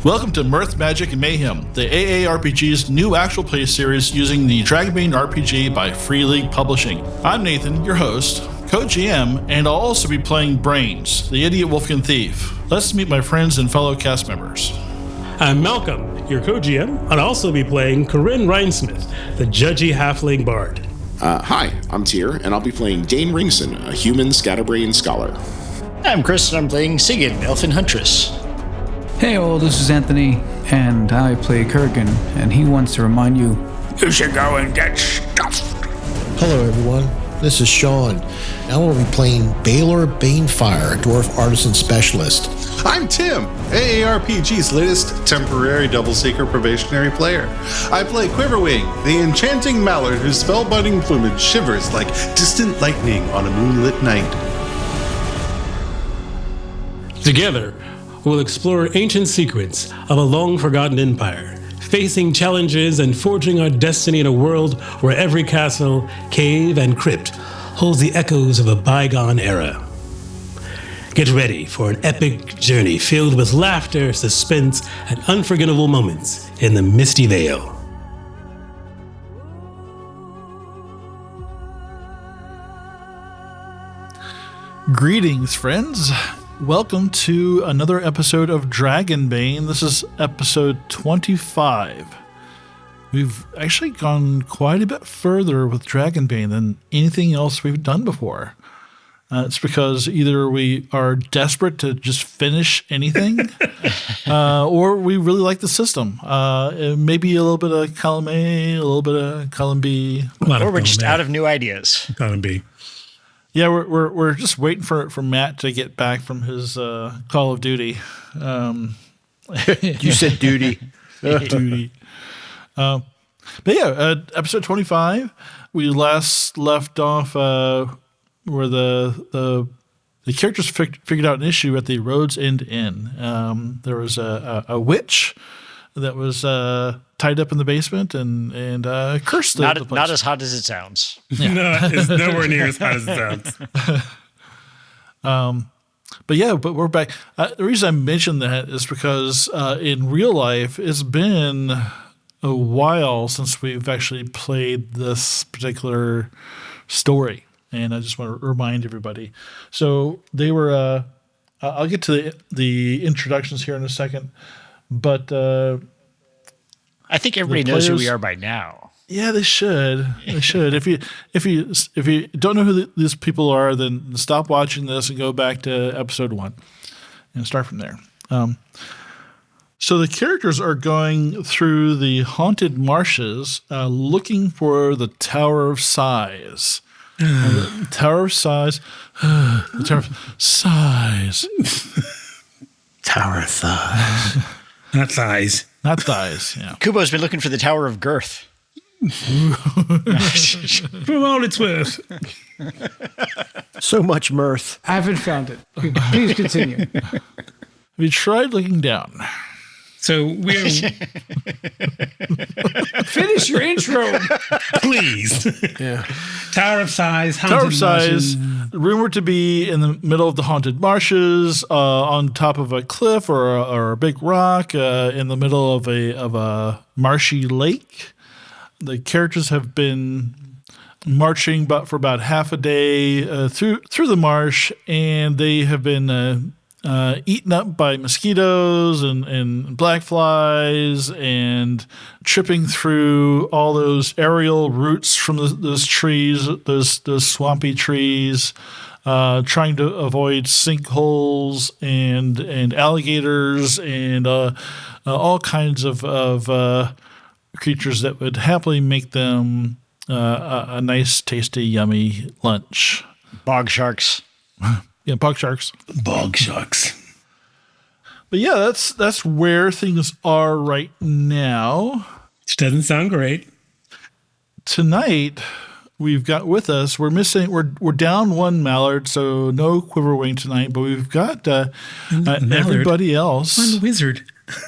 Welcome to Mirth, Magic, and Mayhem, the AARPG's new actual play series using the Dragonbane RPG by Free League Publishing. I'm Nathan, your host, co-GM, and I'll also be playing Brains, the idiot Wolfkin thief. Let's meet my friends and fellow cast members. I'm Malcolm, your co-GM. I'll also be playing Karyn Rinesmith, the judgy halfling bard. Hi, I'm Tyr, and I'll be playing Dane Ringson, a human scatterbrain scholar. I'm Chris, and I'm playing Sigyn, Elven Huntress. Hey all, this is Anthony, and I play Korgan, and he wants to remind you, you should go and get stuffed. Hello everyone, this is Sean, and I will be playing Balor Banefire, Dwarf Artisan Specialist. I'm Tim, AARPG's latest temporary double seeker probationary player. I play Quiverwing, the enchanting Mallard whose spellbinding plumage shivers like distant lightning on a moonlit night. Together, we'll explore ancient secrets of a long-forgotten empire, facing challenges and forging our destiny in a world where every castle, cave, and crypt holds the echoes of a bygone era. Get ready for an epic journey filled with laughter, suspense, and unforgettable moments in the Misty Vale. Greetings, friends. Welcome to another episode of Dragonbane. This is episode 25. We've actually gone quite a bit further with Dragonbane than anything else we've done before. It's because either we are desperate to just finish anything, or we really like the system. Maybe a little bit of column A, a little bit of column B. Or we're just out of new ideas. Column B. Yeah, we're just waiting for Matt to get back from his Call of Duty. You said duty. Duty. But yeah, episode 25. We last left off where the characters figured out an issue at the Road's End Inn. There was a witch that was tied up in the basement and cursed the place. Not as hot as it sounds. Yeah. No, it's nowhere near as hot as it sounds. But we're back. The reason I mentioned that is because in real life, it's been a while since we've actually played this particular story. And I just want to remind everybody. So they were, I'll get to the introductions here in a second, but I think everybody knows who we are by now. Yeah, they should. They should. If you don't know who these people are, then stop watching this and go back to episode 1 and start from there. So the characters are going through the Haunted Marshes, looking for the Tower of Sighs. The Tower of Sighs. The Tower of Sighs. Tower of Thighs. Not thighs. Not thighs, yeah. Kubo's been looking for the Tower of Girth. For all it's worth. So much mirth. I haven't found it. Please continue. Have you tried looking down? So we're... Finish your intro. Please. Yeah. Tower of Sighs, Haunted Tower of Sighs, Marshes. rumored to be in the middle of the Haunted Marshes, on top of a cliff or a big rock, in the middle of a marshy lake. The characters have been marching for about half a day through the marsh, and they have been eaten up by mosquitoes and black flies and tripping through all those aerial roots from those trees, those swampy trees, trying to avoid sinkholes and alligators and all kinds of creatures that would happily make them a nice, tasty, yummy lunch. Bog sharks. Yeah, bog sharks. Bog sharks. But yeah, that's where things are right now. Which doesn't sound great. Tonight, we've got with us, we're down one Mallard, so no Quiverwing tonight, but we've got everybody else. One wizard.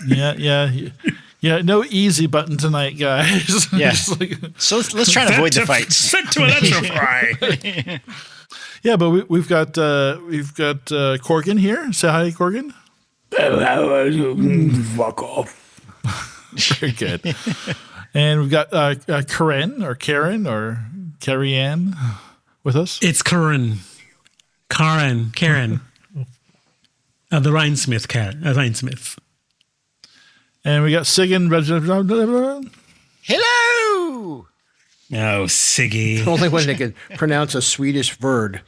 Yeah, no easy button tonight, guys. Yeah. So let's try and avoid the fights. Set to electrify. Yeah, but we've got Korgan here. Say hi, Korgan. Fuck off. Very good. And we've got Karyn or Karyn with us. It's Karyn. Karyn. The Rhinesmith Rhinesmith. And we got Sigyn. Hello! Oh, Siggy. The only one that can pronounce a Swedish word.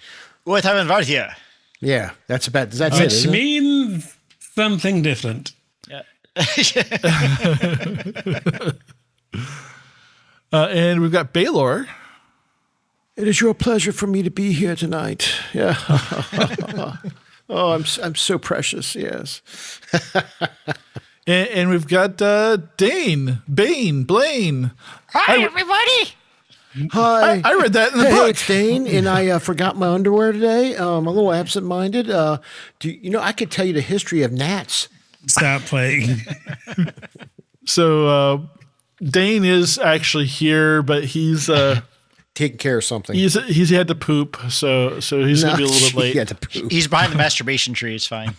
What have I invited here? Yeah, that's it. Which Isn't it? means something different. And we've got Balor. It is your pleasure for me to be here tonight. Yeah. Oh, I'm so precious. Yes. And we've got Dane, Blaine. Hi, everybody! Hi. I read that in the Hey, book. it's Dane, and I forgot my underwear today. I'm a little absent-minded. I could tell you the history of gnats. Stop playing. So Dane is actually here, but he's Taking care of something. he's had to poop, so he's gonna be a little bit late. He had to poop. He's behind the masturbation tree. It's fine.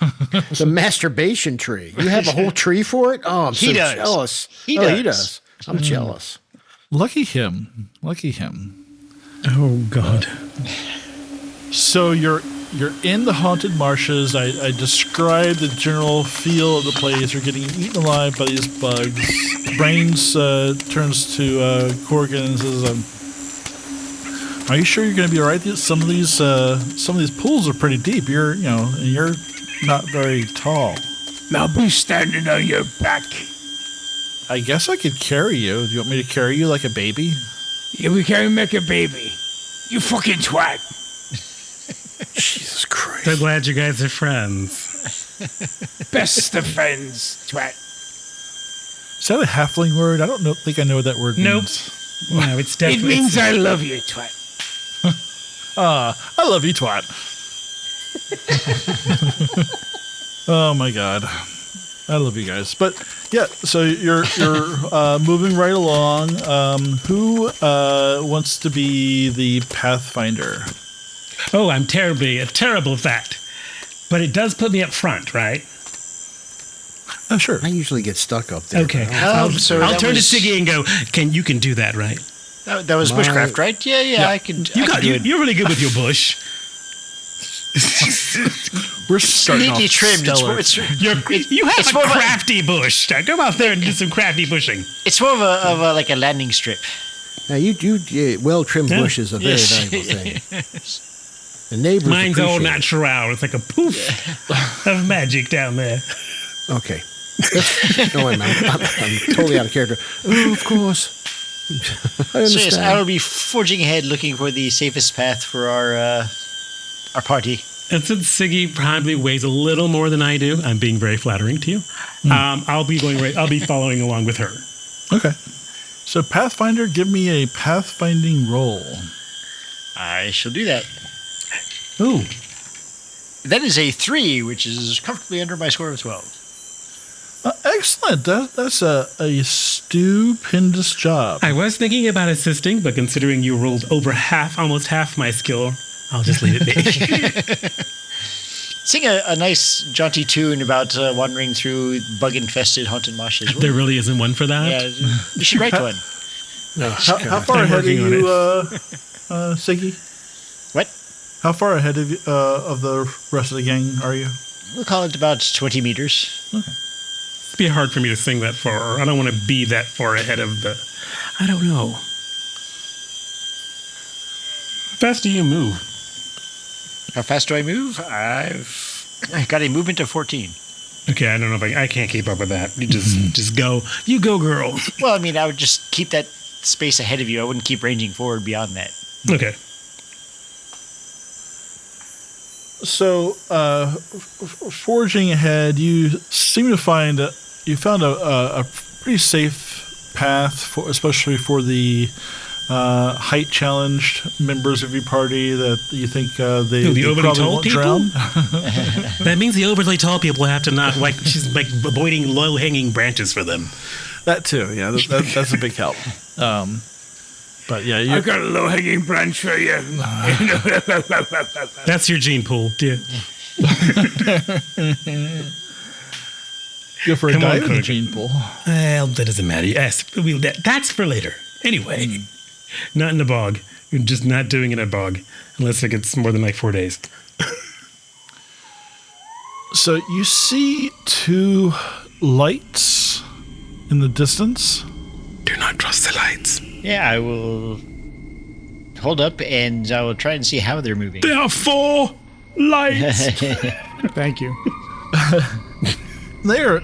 The masturbation tree. You have a whole tree for it? Oh, I'm He so does. jealous. He He does. does. I'm jealous. Lucky him. Oh, God. So you're in the Haunted Marshes. I described the general feel of the place. You're getting eaten alive by these bugs. Brains turns to Korgan and says, "Are you sure you're going to be all right? Some of these pools are pretty deep. You're not very tall. Now be standing on your back. I guess I could carry you. Do you want me to carry you like a baby?" Yeah, we can't make a baby. You fucking twat. Jesus Christ. So glad you guys are friends. Best of friends, twat. Is that a halfling word? I don't think I know what that word Nope. means. No, it's It definitely. means I love you, twat. I love you, twat. Oh my god, I love you guys. But yeah, so you're moving right along. Who wants to be the Pathfinder? Oh, I'm terrible at that. But it does put me up front, right? Oh, sure. I usually get stuck up there. Okay. Oh, so I'll that turn to was- Siggy and go, you can do that, right? That was bushcraft, right? Yeah, I could. I could do it. You're really good with your bush. We're starting Neatly off trimmed. stellar. You have It's a more of a- crafty bush. Now go out there and do some crafty bushing. It's more of a like a landing strip. Now, well-trimmed Yeah. bush is a very Yes. valuable thing. The neighbors Mine's all appreciate it. natural. It's like a poof of magic down there. Okay. No, I'm totally out of character. Oh, of course. I So understand. yes, I will be forging ahead, looking for the safest path for our party. And since Siggy probably weighs a little more than I do, I'm being very flattering to you. I'll be following along with her. Okay. So Pathfinder, give me a pathfinding roll. I shall do that. Ooh. That is a 3, which is comfortably under my score of 12. Excellent. That's a stupendous job. I was thinking about assisting, but considering you rolled over almost half my skill, I'll just leave it be. Sing a nice jaunty tune about wandering through bug-infested haunted marshes. There really isn't one for that. Yeah, you should write one. How far I'm ahead are working on you, Siggy? What? How far ahead of the rest of the gang are you? We'll call it about 20 meters. It'd be hard for me to sing that far. I don't want to be that far ahead of the... I don't know. How fast do you move? How fast do I move? I've got a movement of 14. Okay, I don't know if I can't keep up with that. You just go. You go, girl. Well, I mean, I would just keep that space ahead of you. I wouldn't keep ranging forward beyond that. Okay. So, forging ahead, you seem to find you found a pretty safe path, especially for the height challenged members of your party that you think they overly probably tall won't people? drown. That means the overly tall people have to not she's like avoiding low hanging branches for them. That too, yeah, that's a big help. But yeah, I got a low-hanging branch for you. That's your gene pool, dear. Go for a Come on, dive in the Korgan. gene pool. Well, that doesn't matter. Yes, that's for later. Anyway, not in a bog. You're just not doing it in a bog unless it gets more than like 4 days. So you see 2 lights in the distance. Do not trust the lights. Yeah, I will hold up and I will try and see how they're moving. There are 4 lights. Thank you. They're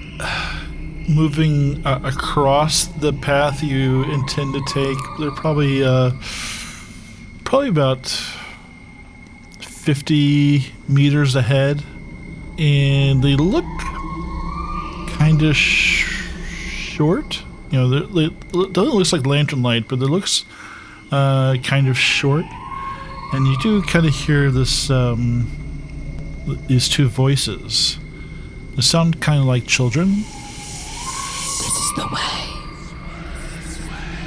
moving across the path you intend to take. They're probably about 50 meters ahead, and they look kind of short. You know, it doesn't look like lantern light, but it looks kind of short. And you do kind of hear this these 2 voices. They sound kind of like children. This is the way.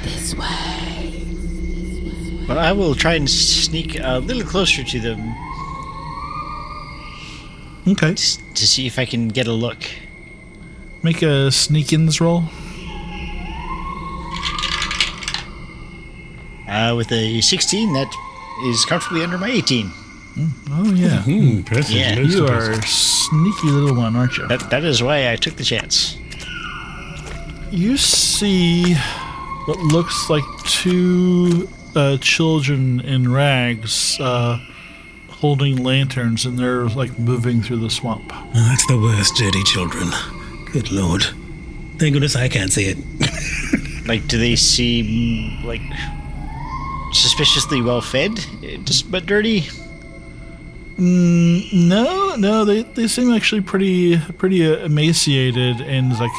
This way. Well, I will try and sneak a little closer to them Okay. to see if I can get a look. Make a sneak-ins roll. With a 16, that is comfortably under my 18. Oh, yeah. Impressive. Yeah, Most You impressive. are a sneaky little one, aren't you? That is why I took the chance. You see what looks like 2 children in rags holding lanterns, and they're like moving through the swamp. Oh, that's the worst, dirty children. Good lord. Thank goodness I can't see it. Like, do they seem like suspiciously well fed, just but dirty? No, they seem actually pretty emaciated, and like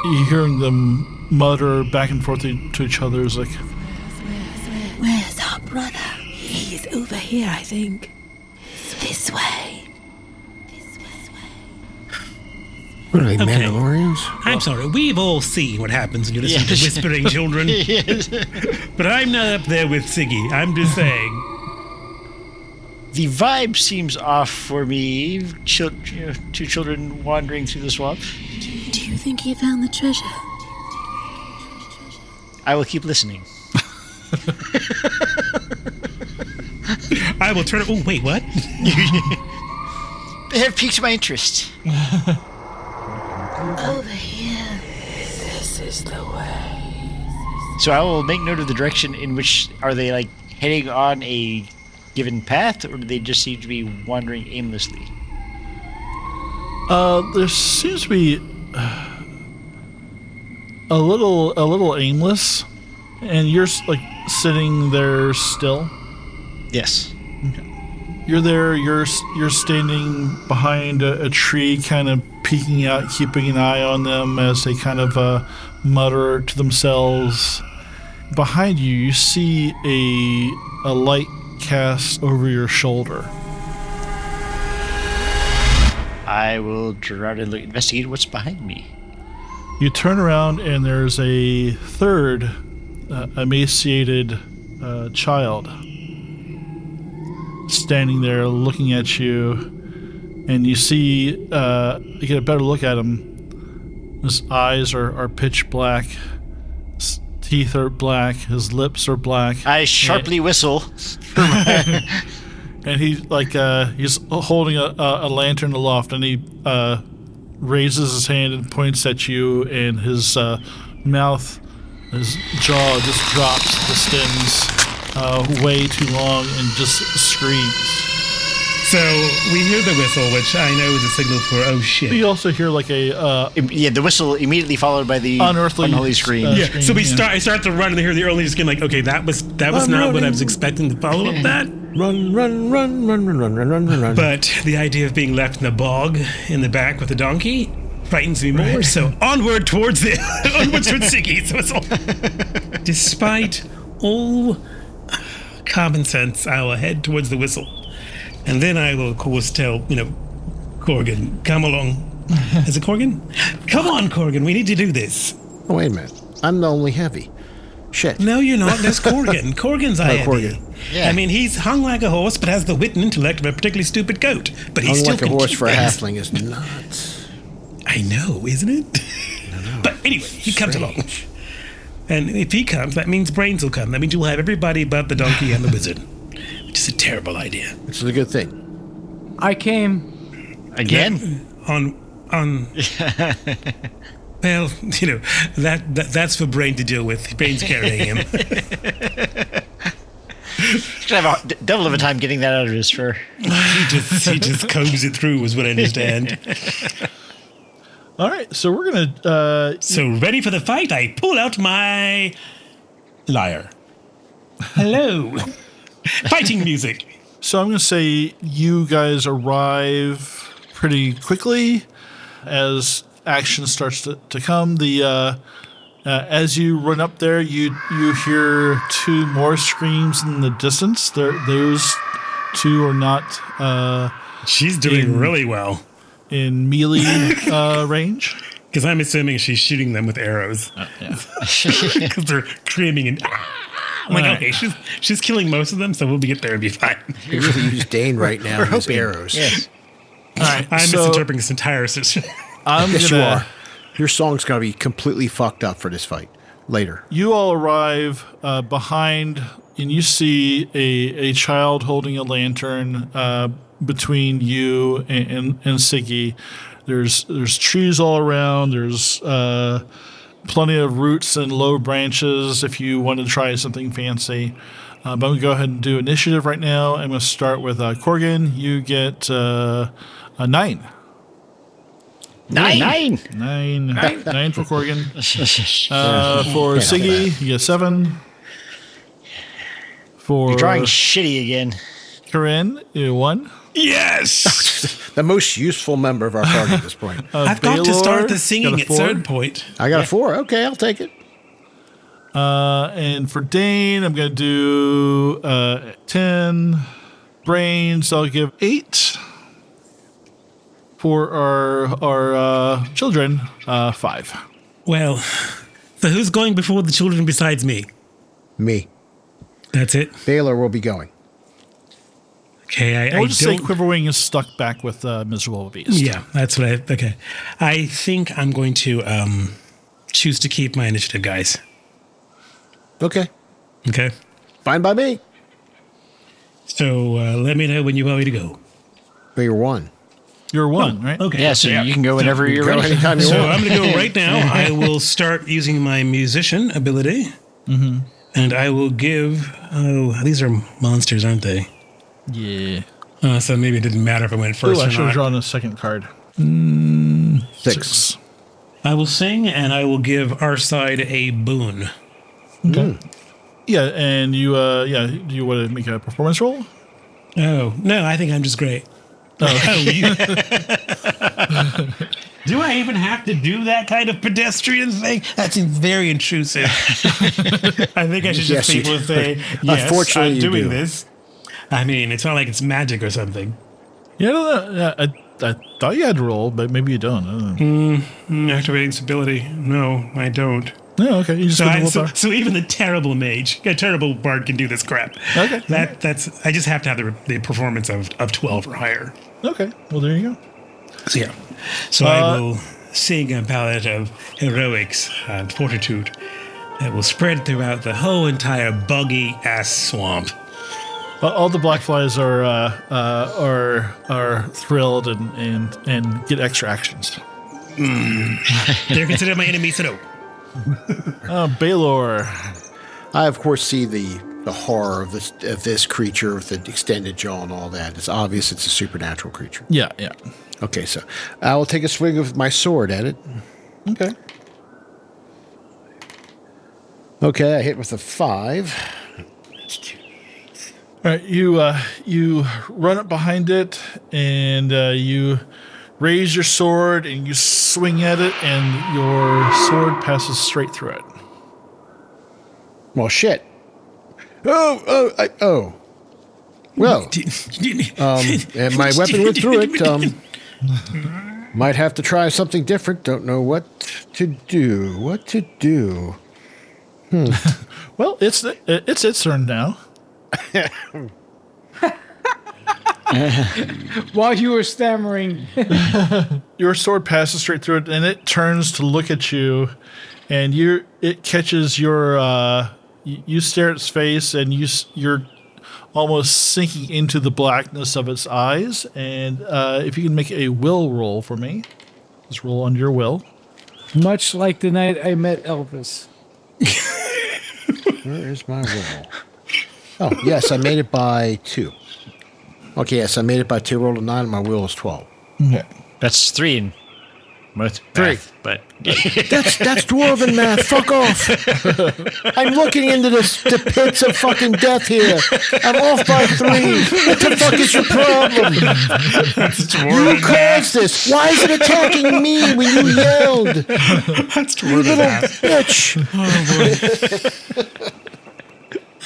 you hearing them mutter back and forth to each other is like, Where's our brother? He is over here, I think. This way. This way. What are they, Okay. Mandalorians? I'm sorry, we've all seen what happens when you listen to whispering children. Yes. But I'm not up there with Siggy. I'm just saying. The vibe seems off for me. 2 children wandering through the swamp. Do you think he found the treasure? I will keep listening. I will turn it. Oh, wait, what? They have piqued my interest. Over here. This is the way. So I will make note of the direction in which are they like heading on a given path, or do they just seem to be wandering aimlessly? there seems to be a little aimless, and you're like sitting there still. Yes. You're there. You're standing behind a tree, kind of peeking out, keeping an eye on them as they kind of mutter to themselves. Behind you, you see a light cast over your shoulder. I will try to investigate what's behind me. You turn around, and there's a third emaciated child standing there looking at you, and you see you get a better look at him. His eyes are pitch black, his teeth are black, his lips are black. I sharply whistle. And he's holding a lantern aloft, and he raises his hand and points at you, and his mouth, his jaw just drops, distends way too long, and just screams. So we hear the whistle, which I know is a signal for oh shit. You also hear like a The whistle immediately followed by the unearthly unholy scream. Yeah, scream, so yeah. I start to run and hear the early skin like, okay, that was not what I was expecting to follow up that. Run. But the idea of being left in the bog in the back with a donkey frightens me more. So onward towards Siggy's whistle. Despite all common sense, I will head towards the whistle. And then I will, of course, tell, Korgan, come along. Is it Korgan? Come on, Korgan, we need to do this. Oh, wait a minute. I'm the only heavy. Shit. No, you're not. There's Korgan. Korgan's IAD. Korgan. Yeah. I mean, he's hung like a horse, but has the wit and intellect of a particularly stupid goat. But he still Like a can horse keep for a things. halfling is nuts. I know, isn't it? But anyway, he comes along. And if he comes, that means Brains will come. That means you'll have everybody but the donkey and the wizard. Which is a terrible idea. Which is a good thing. I came. Again? On well, that's for Brain to deal with. Brain's carrying him. He's gonna have a double of a time getting that out of his fur. he just combs it through, is what I understand. All right, so we're gonna. So ready for the fight? I pull out my lyre. Hello. Fighting music. So I'm gonna say you guys arrive pretty quickly as action starts to come. As you run up there, you hear two more screams in the distance. Those two are not. She's doing really well in melee range. Because I'm assuming she's shooting them with arrows. Yeah. Because they're screaming and. I'm like, okay, she's killing most of them, so we'll get there and be fine. You really use Dane right now with his arrows. Yes. All right, I'm misinterpreting this entire system. Yes, you are. Your song's going to be completely fucked up for this fight later. You all arrive behind, and you see a child holding a lantern between you and Sigyn. There's trees all around. There's plenty of roots and low branches if you want to try something fancy. But I'm going to go ahead and do initiative right now. I'm going to start with Korgan. You get a 9. 9. 9 for Korgan. For Sigyn, you get 7. For You're drawing shitty again. Karyn, you get 1. Yes! The most useful member of our party at this point. I've got to Balor, start the singing got a at 4. certain point. I got a 4. Okay, I'll take it. And for Dane, I'm going to do 10. Brains, I'll give 8. For our children, 5. Well, so who's going before the children besides me? Me. That's it? Balor will be going. Okay, I would just say Quiverwing is stuck back with Miserable Beast. Yeah, that's what okay. I think I'm going to choose to keep my initiative, guys. Okay. Okay. Fine by me. So let me know when you want me to go. But you're 1. You're 1, right? Okay. Yeah, so you can go whenever you're ready. Anytime you So want. I'm going to go right now. I will start using my musician ability. Mm-hmm. And I will give... Oh, these are monsters, aren't they? Yeah. So maybe it didn't matter if I went first I or should have not. drawn a second card. 6. I will sing, and I will give our side a boon. Okay. Yeah, and you do you want to make a performance roll? Oh, no, I think I'm just great. Do I even have to do that kind of pedestrian thing? That seems very intrusive. I think I should just Yes, you people do. say, yes, Unfortunately, I'm you doing do. this. I mean, it's not like it's magic or something. Yeah, I thought you had to roll, but maybe you don't. I don't know. Activating stability. No, I don't. Yeah, okay. You just So, put the willpower. so even the terrible mage, a terrible bard can do this crap. Okay. That's. I just have to have the performance of 12 or higher. Okay. Well, there you go. So yeah. So I will sing a ballad of heroics and fortitude that will spread throughout the whole entire boggy ass swamp. All the black flies are thrilled and get extra actions. They're considered my enemies, so no. Balor. I, of course, see the horror of this creature with the extended jaw and all that. It's obvious it's a supernatural creature. Yeah. Okay, so I will take a swing of my sword at it. Okay. Okay, I hit with a 5. All right, you run up behind it and you raise your sword and you swing at it and your sword passes straight through it. Well, shit. Oh. Well, and my weapon went through it. Might have to try something different. Don't know what to do. Well, it's its turn now. While you were stammering. Your sword passes straight through it, and it turns to look at you, and it catches your. You stare at its face, and you're almost sinking into the blackness of its eyes. And if you can make a will roll for me, just roll on your will. Much like the night I met Elvis. Where is my will? Oh, yes, I made it by 2. Okay, yes, I made it by 2. Rolled a 9, and my will is 12. Okay. That's 3 in Mirth. 3. But That's dwarven math. Fuck off. I'm looking into the pits of fucking death here. I'm off by 3. What the fuck is your problem? You caused this. Why is it attacking me when you yelled? That's You little bitch.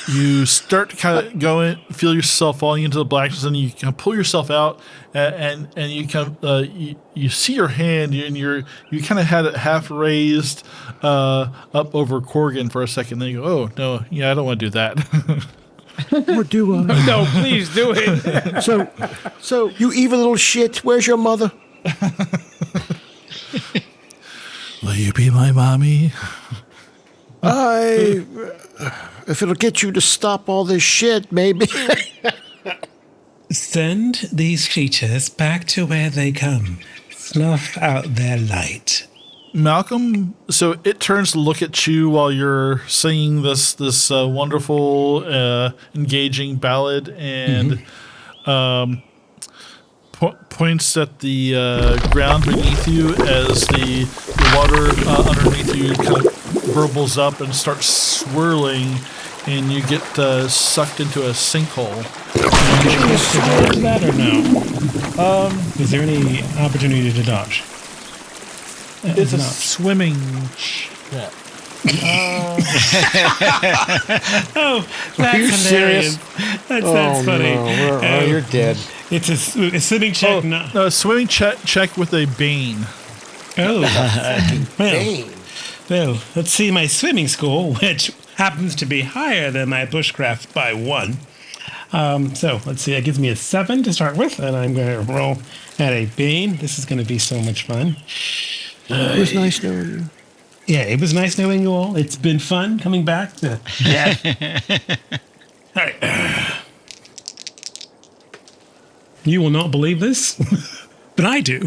You start to kind of go in, feel yourself falling into the blackness, and you kind of pull yourself out, and you kind of you see your hand, and you kind of had it half raised up over Korgan for a second. Then you go, oh no, yeah, I don't want to do that. What do I? No, please do it. So you evil little shit. Where's your mother? Will you be my mommy? If it'll get you to stop all this shit, maybe. Send these creatures back to where they come. Snuff out their light. Malcolm, so it turns to look at you while you're singing this wonderful, engaging ballad, and points at the ground beneath you as the water underneath you kind of burbles up and starts swirling, and you get sucked into a sinkhole. Did you get to that or no? Is there any opportunity to dodge? It's a swimming check. Oh, that's Are you hilarious. serious? That's funny. No. You're dead. It's a swimming check. No. A swimming check with a bane. Oh, Dane. well, let's see my swimming score, which happens to be higher than my bushcraft by 1. So let's see. That gives me a 7 to start with, and I'm going to roll at a bane. This is going to be so much fun. It was nice knowing you. Yeah, it was nice knowing you all. It's been fun coming back. yeah. All right. You will not believe this, but I do.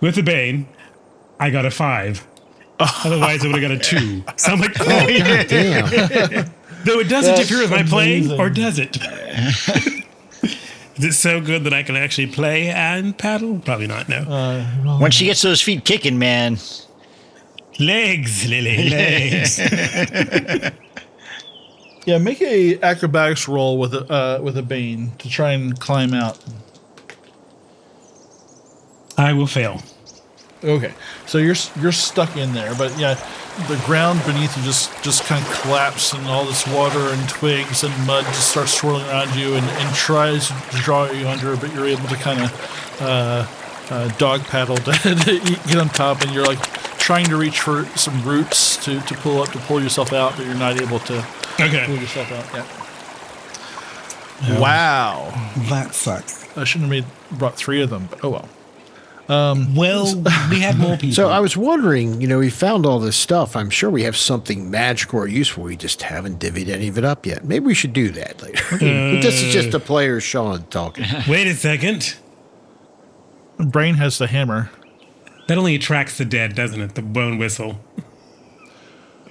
With the bane, I got a 5. Otherwise, I would have got a 2. So I'm like, oh, yeah. Damn. Though it does interfere with my playing, or does it? Is it so good that I can actually play and paddle? Probably not, no. Once she gets those feet kicking, man. Legs, Lily, legs. Yeah, make a acrobatics roll with a bane to try and climb out. I will fail. Okay, so you're stuck in there, but yeah, the ground beneath you just kind of collapses, and all this water and twigs and mud just starts swirling around you and tries to draw you under, but you're able to kind of dog paddle to get on top, and you're like trying to reach for some roots to pull yourself out, but you're not able to pull yourself out yet. Wow, That sucks. I shouldn't have brought 3 of them, but oh well. Well, we had more people. So I was wondering, we found all this stuff. I'm sure we have something magical or useful. We just haven't divvied any of it up yet. Maybe we should do that later. This is just the player Sean talking. Wait a second. Brain has the hammer. That only attracts the dead, doesn't it? The bone whistle.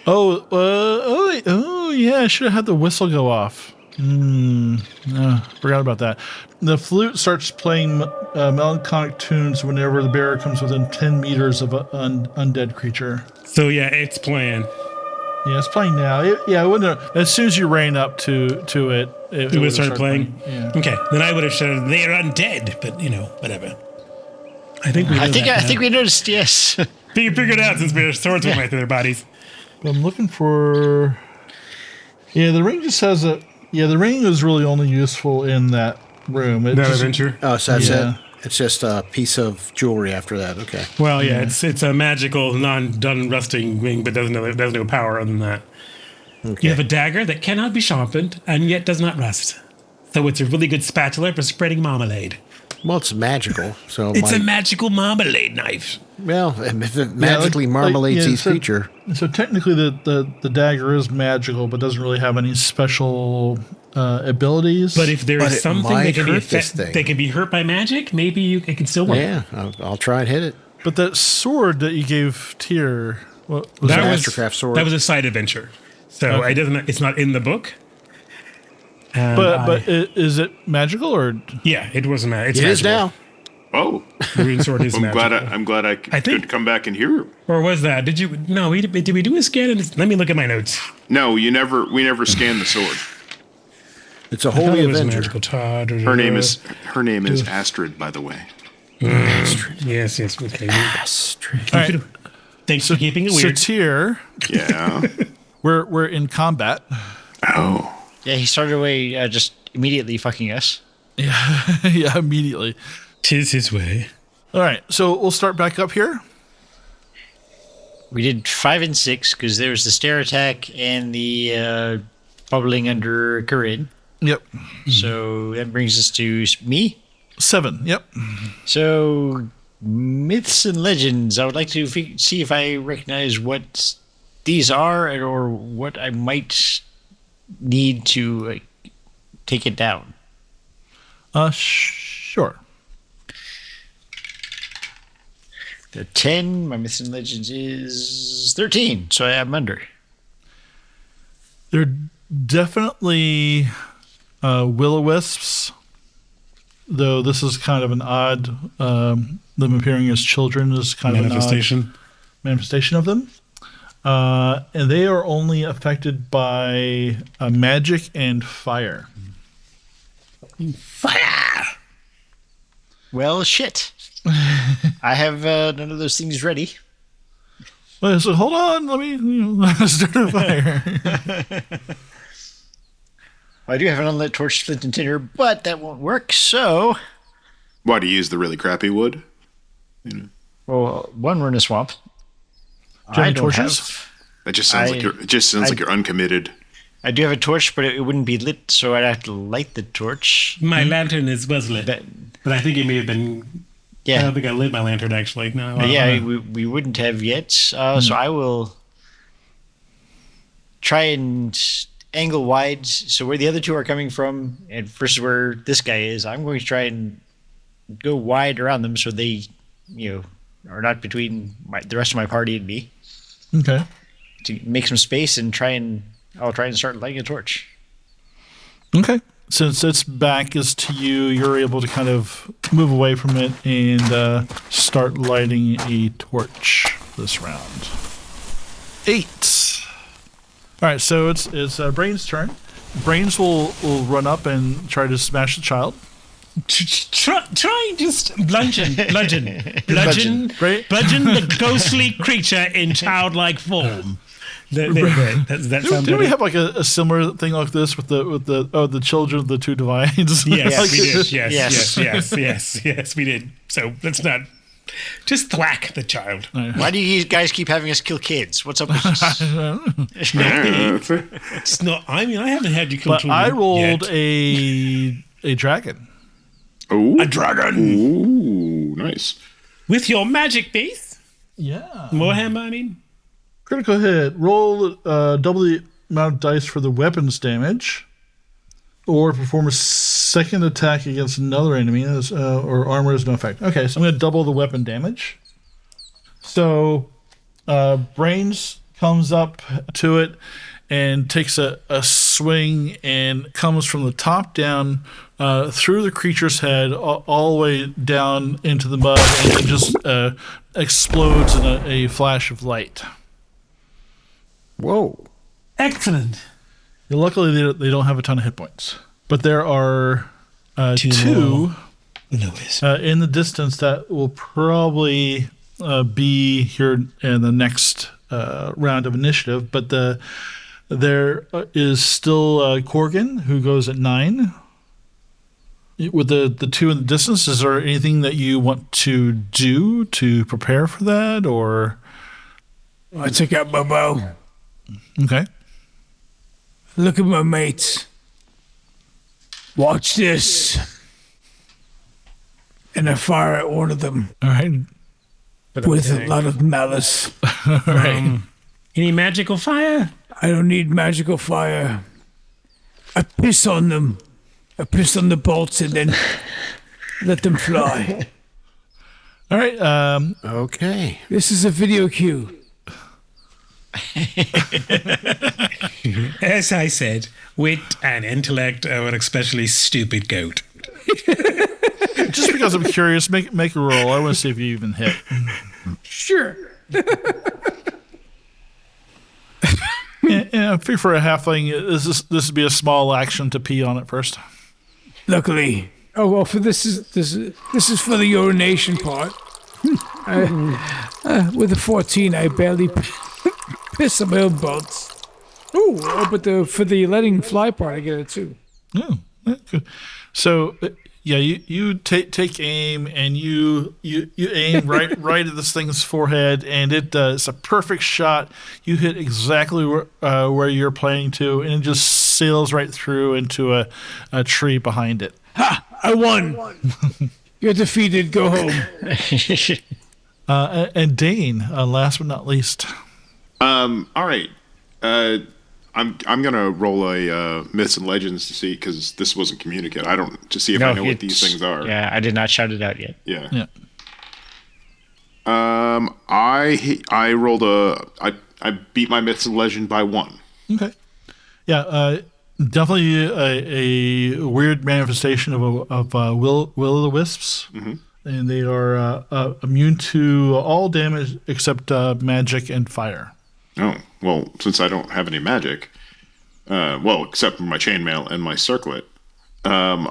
Oh, yeah, I should have had the whistle go off. Forgot about that. The flute starts playing melancholic tunes whenever the bearer comes within 10 meters of an undead creature. So yeah, it's playing. Yeah, it's playing now. It wouldn't have, as soon as you ran up to it, it would start playing. Yeah. Okay, then I would have said they're undead, but whatever. I think we. I think we noticed. Yes. We figured out since we have swords with right through their bodies. But I'm looking for. Yeah, the ring just has a. Yeah, the ring is really only useful in that room. That adventure. Oh, so that's it. It's just a piece of jewelry after that. Okay. Well, yeah, it's a magical, non-done rusting ring, but there's no power other than that. Okay. You have a dagger that cannot be sharpened and yet does not rust. So it's a really good spatula for spreading marmalade. Well, it's magical, so It's a magical marmalade knife. well, if it magically marmalades each creature. So technically, the dagger is magical, but doesn't really have any special abilities. But if there But is it something might that can be hurt this thing. that can be hurt by magic, maybe it can still work. Yeah, I'll try and hit it. But that sword that you gave Tyr, what was That that? was Mastercraft sword. That was a side adventure, so Okay. it's not in the book. But is it magical or? Yeah, it was it's It is magical. now. Oh, The rune sword is I'm magical. glad I I think- could come back and hear. Or was that? Did you? No, did we do a scan? Let me look at my notes. No, we never scanned the sword. It's a I thought holy it was avenger. magical. Her name is Astrid, by the way. Yes. Okay. All right. Thanks for keeping it So weird. Tyr, Yeah. we're in combat. Oh. Yeah, he started away just immediately fucking us. Yeah, immediately. 'Tis his way. All right, so we'll start back up here. We did 5 and 6 because there was the stair attack and the bubbling under Karyn. Yep. So that brings us to me. 7. Yep. So myths and legends. I would like to see if I recognize what these are or what I might need to take it down. Sure. The 10. My myths and legends is 13. So I'm under. They're definitely will-o-wisps, though this is kind of an odd, them appearing as children is kind of an odd manifestation of them. And they are only affected by magic and fire. Fire! Well, shit. I have none of those things ready. Well, so hold on, let me start a fire. I do have an unlit torch, flint, and tinder, but that won't work, so... Why do you use the really crappy wood? Well, one, we're in a swamp. Do you have any don't torches? have- That just sounds like you're uncommitted. I do have a torch, but it wouldn't be lit, so I'd have to light the torch. My lantern was lit, That- but I think it may have been. I Yeah, don't think I lit my lantern actually. No. but yeah, we wouldn't have yet. So I will try and angle wide. So where the other two are coming from, and versus where this guy is, I'm going to try and go wide around them, so they, are not between the rest of my party and me. Okay. To make some space and I'll try and start lighting a torch. Okay. Since its back is to you, you're able to kind of move away from it and start lighting a torch this round. 8. All right, so it's Brain's turn. Brains will run up and try to smash the child. Try just bludgeon the ghostly creature in childlike form. That sounds Did we have like a similar thing like this with the children of the two divines? Yes, we did. Yes. Yes, we did. So let's not just thwack the child. Why do you guys keep having us kill kids? What's up with this? It's not. I mean, I haven't had you kill But children I rolled yet. a dragon. Ooh. A dragon Ooh, nice. with your magic piece. Yeah. Warhammer, I mean. Critical hit. Roll double the amount of dice for the weapons damage, or perform a second attack against another enemy, or armor has no effect. Okay, so I'm going to double the weapon damage. So, Brains comes up to it and takes a swing and comes from the top down through the creature's head all the way down into the mud and then just explodes in a flash of light. Whoa. Excellent. Luckily, they don't have a ton of hit points, but there are two in the distance that will probably be here in the next round of initiative. But there is still Korgan, who goes at 9. With the two in the distance, is there anything that you want to do to prepare for that, or? I take out my bow. Okay. Look at my mates. Watch this. And I fire at one of them. All right. With a lot of malice. All right. Any magical fire? I don't need magical fire. I piss on them. I piss on the bolts and then let them fly. All right. Okay. This is a video cue. As I said, wit and intellect of an especially stupid goat. Just because I'm curious, make a roll. I want to see if you even hit. Sure. Yeah, I figure for a halfling, this would be a small action to pee on it first. Luckily. Oh well, for this is for the urination part. With a 14, I barely piss on my own bolts. But for the letting fly part, I get it too. Oh, that's good. So, yeah, you take aim and you aim right at this thing's forehead, and it's a perfect shot. You hit exactly where you're planning to, and it just sails right through into a tree behind it. Ha! I won. You're defeated. Go home. And Dane, last but not least. All right. I'm gonna roll a myths and legends to see, because this wasn't communicated. To see if I know what these things are. Yeah, I did not shout it out yet. Yeah. I rolled I beat my myths and legend by 1. Okay. Yeah. Definitely a weird manifestation of will-o'-the-wisps, and they are immune to all damage except magic and fire. Oh, well, since I don't have any magic, except for my chainmail and my circlet, I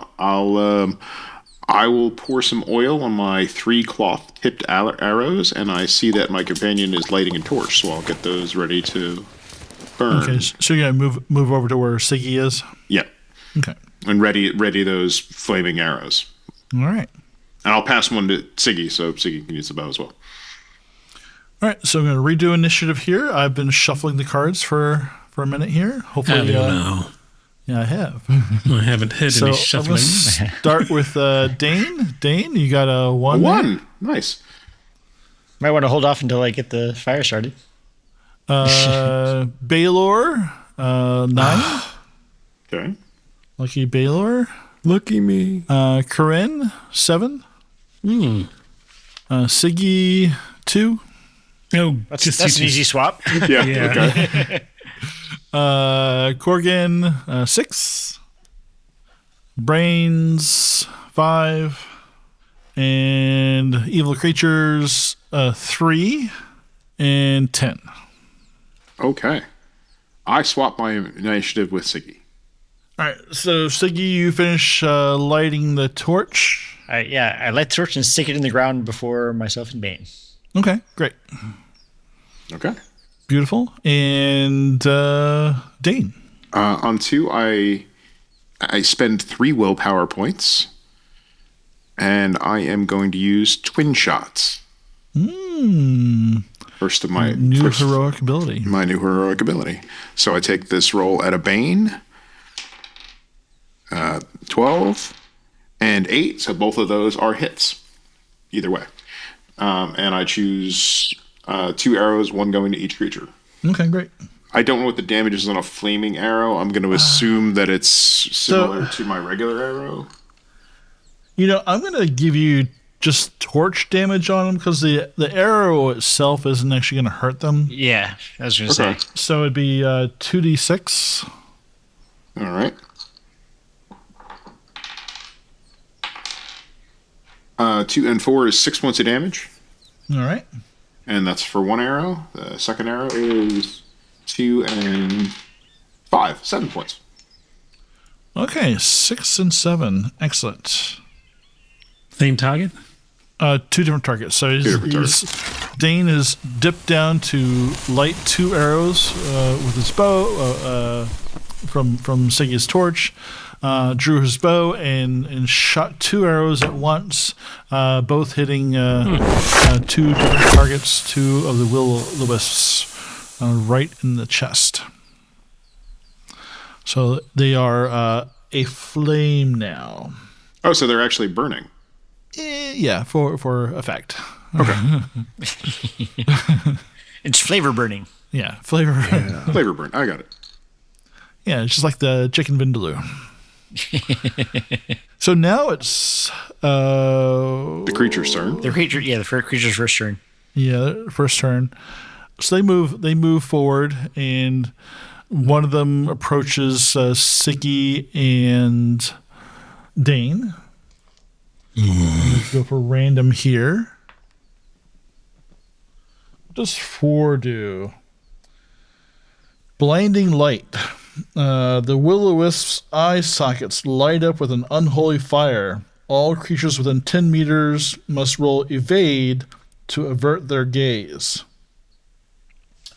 will pour some oil on my 3 cloth-tipped arrows, and I see that my companion is lighting a torch, so I'll get those ready to burn. Okay, so you're gonna move over to where Siggy is? Yeah. Okay. And ready those flaming arrows. All right. And I'll pass one to Siggy, so Siggy can use the bow as well. All right, so I'm going to redo initiative here. I've been shuffling the cards for a minute here. Hopefully, I don't know. Yeah, I have. I haven't had any shuffling. I'm going to start with Dane. Dane, you got a 1. 1. Nice. Might want to hold off until I get the fire started. Balor, 9. Okay. Lucky Balor. Lucky me. Karyn, 7. Siggy, 2. Oh, that's an easy swap. Yeah. Okay. Korgan, 6. Brains, 5. And Evil Creatures, 3. And 10. Okay. I swap my initiative with Siggy. All right, so Siggy, you finish lighting the torch. I light the torch and stick it in the ground before myself and Bane. Okay, great. Okay. Beautiful. And Dane. On 2, I spend 3 willpower points, and I am going to use twin shots. First of my heroic ability. My new heroic ability. So I take this roll at a Bane. 12 and 8, so both of those are hits. Either way. And I choose 2 arrows, 1 going to each creature. Okay, great. I don't know what the damage is on a flaming arrow. I'm going to assume that it's similar to my regular arrow. I'm going to give you just torch damage on them because the arrow itself isn't actually going to hurt them. Yeah, I was going to say. So it'd be 2d6. All right. 2 and 4 is 6 points of damage. All right. And that's for 1 arrow. The second arrow is 2 and 5, 7 points. Okay, 6 and 7. Excellent. Same target? 2 different targets. So Dane is dipped down to light 2 arrows with his bow from Siggy's torch. Drew his bow and shot 2 arrows at once, both hitting 2 different targets, 2 of the will-o'-the-wisps, right in the chest. So they are a flame now. Oh, so they're actually burning. Yeah, for effect. Okay. It's flavor burning. Yeah, flavor. Yeah. Flavor burn. I got it. Yeah, it's just like the chicken vindaloo. So now it's the creature's turn. The creature's first turn. Yeah, first turn. So they move forward, and one of them approaches Sigyn and Dane. Let's go for random here. What does 4 do? Blinding light. The will-o-wisp's eye sockets light up with an unholy fire. All creatures within 10 meters must roll evade to avert their gaze.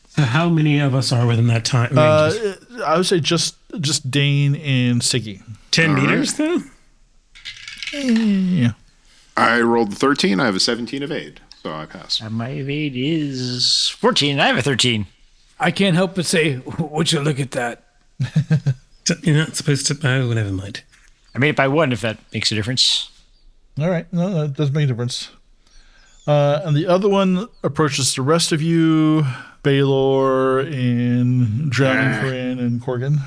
So how many of us are within that time range? I would say just Dane and Sigyn. 10 meters, though? Yeah. I rolled the 13. I have a 17 evade, so I pass. And my evade is 14. I have a 13. I can't help but say, would you look at that? You're not supposed to... Oh, never mind. I made it by 1 if that makes a difference. All right. No, it does make a difference. And the other one approaches the rest of you, Balor and Dragonbane and Korgan.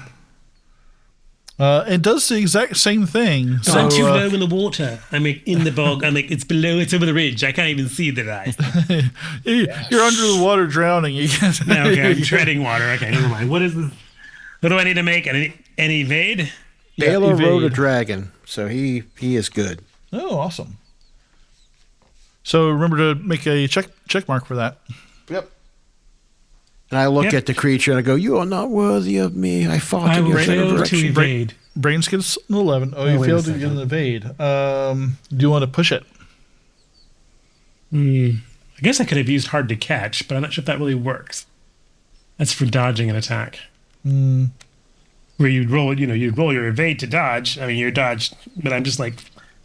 It does the exact same thing. So, I'm too low in the water. I'm in the bog. It's below, it's over the ridge. I can't even see the rise. You're under the water drowning. You can't. No, okay, I'm treading water. Okay, never mind. What is this? What do I need to make? An evade? Balor rode a dragon, so he is good. Oh, awesome. So remember to make a check mark for that. Yep. And I look at the creature and I go, "You are not worthy of me. I fought in your to evade. Brains gets an 11. Oh, you failed to get an evade. Do you want to push it? I guess I could have used hard to catch, but I'm not sure if that really works. That's for dodging an attack. Where you'd roll your evade to dodge. I mean, you're dodged, but I'm just like,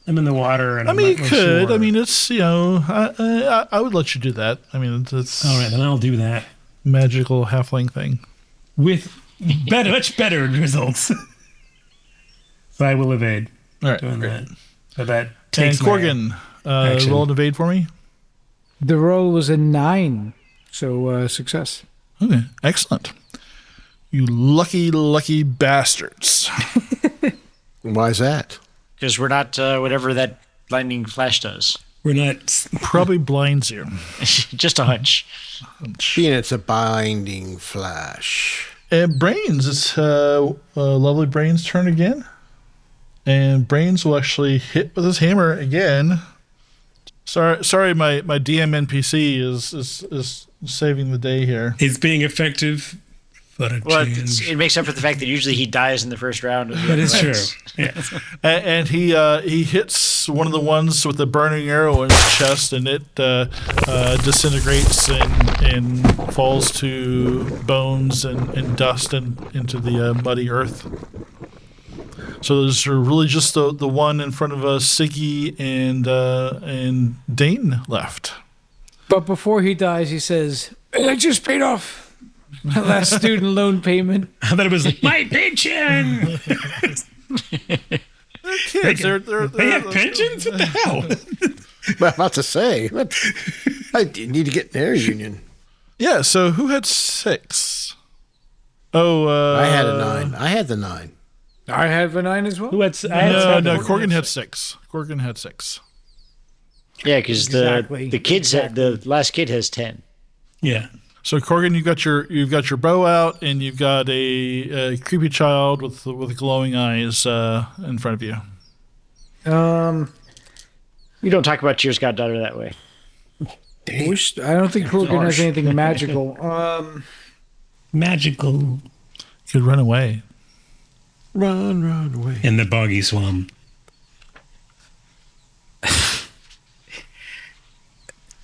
I'm in the water, and you could. Sure. I mean, it's I would let you do that. I mean, it's all right. Then I'll do that magical halfling thing with much better results. So I will evade. All right, doing that. So that takes. And Korgan, roll an evade for me. The roll was a 9, so success. Okay, excellent. You lucky bastards. Why is that? Because we're not whatever that lightning flash does. We're not. Probably blinds you. Just a hunch. Being it's a binding flash. And Brains, it's lovely Brains' turn again. And Brains will actually hit with his hammer again. Sorry, my DM NPC is saving the day here. He's being effective. It makes up for the fact that usually he dies in the first round. That is true. Yeah. And he hits one of the ones with the burning arrow in his chest, and it disintegrates and falls to bones and dust and into the muddy earth. So there's really just the one in front of Sigyn and Dane left. But before he dies, he says, "I just paid off my last student loan payment." I thought it was like, my pension! They're kids. They have pensions? What the hell? Well, I'm about to say. I need to get their union. Yeah, so who had 6? Oh, I had a 9. I had the 9. I have a 9 as well. Who had? No, Korgan had 6. Korgan had 6. Yeah, because the last kid has 10. Yeah. So Korgan, you've got your bow out, and you've got a creepy child with glowing eyes in front of you. You don't talk about Cheers Goddaughter that way. I don't think Korgan has anything magical. Magical. You could run away. Run away. In the boggy swamp.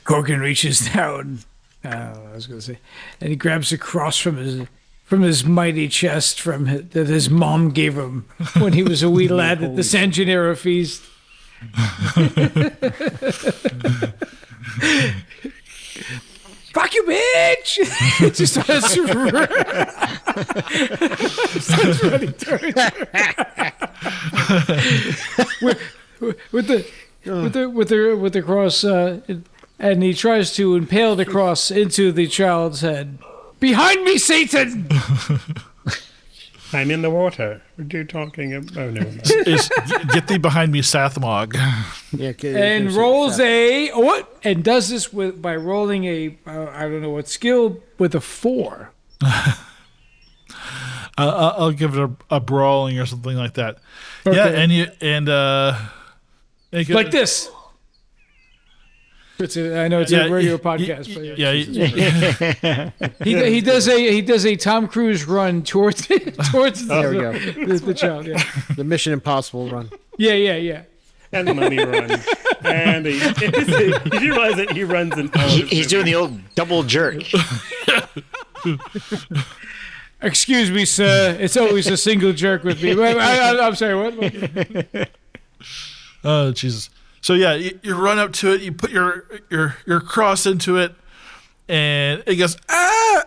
Korgan reaches down. I was going to say, and he grabs a cross from his mighty chest that his mom gave him when he was a wee lad at the San Gennaro feast. Fuck you, bitch! It just starts running towards her. with the cross, and he tries to impale the cross into the child's head. Behind me, Satan! I'm in the water. What are you talking about? Oh, no. Get thee behind me, Sathmog. Yeah, And rolls and does this by rolling a I don't know what skill with a 4. I'll give it a brawling or something like that. Okay. Yeah, like this. I know it's a radio podcast, but he does a Tom Cruise run towards there we go. the child. Yeah. The Mission Impossible run. Yeah. And the mummy run. And did you realize that he runs in He's doing the old double jerk. Excuse me, sir. It's always a single jerk with me. I'm sorry. What? Oh, Jesus. So yeah, you run up to it, you put your cross into it, and it goes I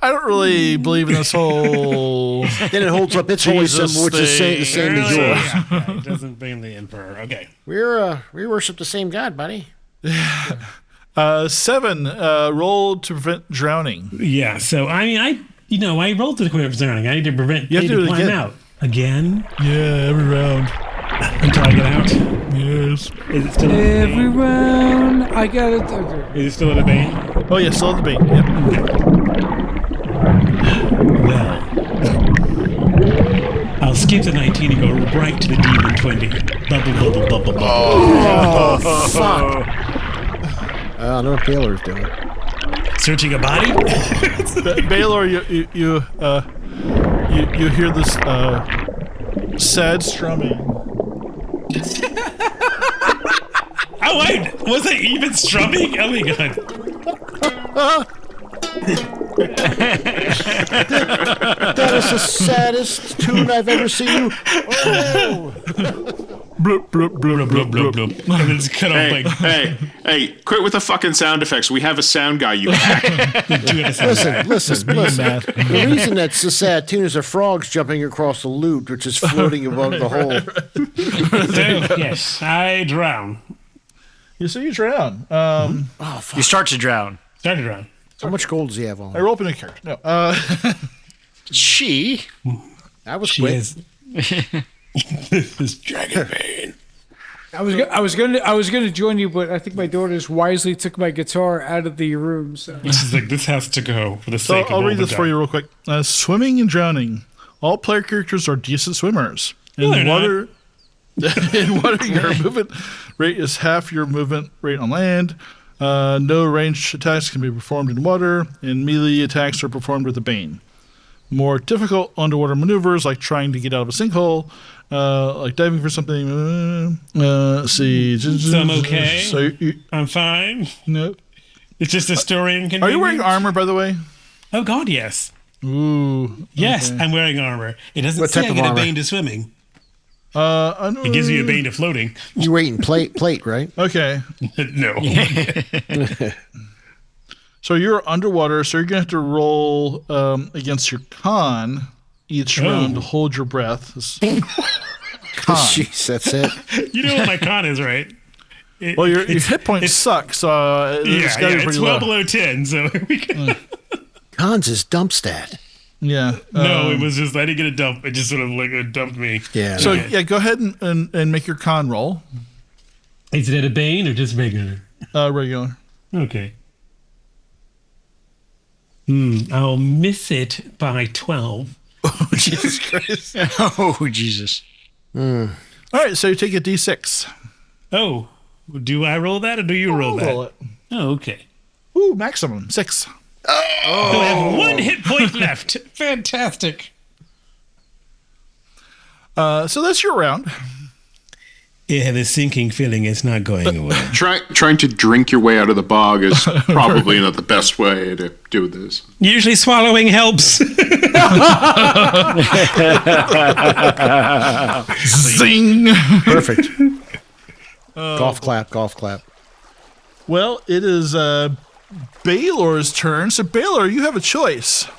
don't really believe in this whole. Then it holds up its holy symbol, which is the same as yours. Yeah, it doesn't blame the emperor. Okay, we worship the same God, buddy. 7 roll to prevent drowning. Yeah, so I rolled to the prevent drowning. I need to prevent. You have to do it climb again. out again. Yeah, every round. Until I get out. Yes. Is it still every round? I got it. Okay. Is it still at the bane? Oh yeah, still at the bait. Yep. Well, I'll skip the 19 and go right to the demon 20. Bubble. Oh, fuck. I don't know what Balor's doing. Searching a body? Balor, you hear this sad strumming. Oh wait, was it even strumming? Oh my god. That is the saddest tune I've ever seen. Oh. Bloop, bloop, bloop, bloop, bloop. And it's cut off like... Hey, quit with the fucking sound effects. We have a sound guy, you hack. Listen. The reason that's a sad tune is a frog's jumping across the loot, which is floating above the hole. So, yes, I drown. You drown. You start to drown. Start to drown. How much gold does he have on? I roll up in a character. No. She? That was She quick. is... This is Dragonbane. I was gonna join you, but I think my daughters wisely took my guitar out of the room. So She's like, this has to go for the So sake of I'll all read the this for you real quick. Swimming and drowning. All player characters are decent swimmers. In they're water, in water, your movement rate is half your movement rate on land. No ranged attacks can be performed in water, and melee attacks are performed with a bane. More difficult underwater maneuvers, like trying to get out of a sinkhole, like diving for something. Let's see. So I'm okay. So I'm fine. No. It's just a story inconvenience. Are you wearing armor, by the way? Oh God, yes. Ooh. Yes, okay. I'm wearing armor. It doesn't What say type I of get a armor? bane to swimming. It gives you a bane to floating. You're waiting plate, right? Okay. No. So you're underwater, so you're going to have to roll against your con each round to hold your breath. Jeez, that's it. You know what my con is, right? Well, your hit points suck, so it's got to be it's pretty well low. below 10, so we can... Cons is dump stat. Yeah. No, it was just, I didn't get a dump. It just sort of like it dumped me. Yeah. So, yeah, go ahead and make your con roll. Is it a bane or just regular? Regular. Okay. I'll miss it by 12. Oh, Jesus Christ. Oh, Jesus. All right, so you take a d6. Oh, do I roll that or do you roll that? Roll it. Oh, okay. Ooh, maximum, 6. So I have 1 hit point left. Fantastic. So that's your round. I have a sinking feeling it's not going away. Trying to drink your way out of the bog is probably not the best way to do this. Usually swallowing helps. Zing! Perfect. Golf clap. Well, it is Balor's turn. So, Balor, you have a choice.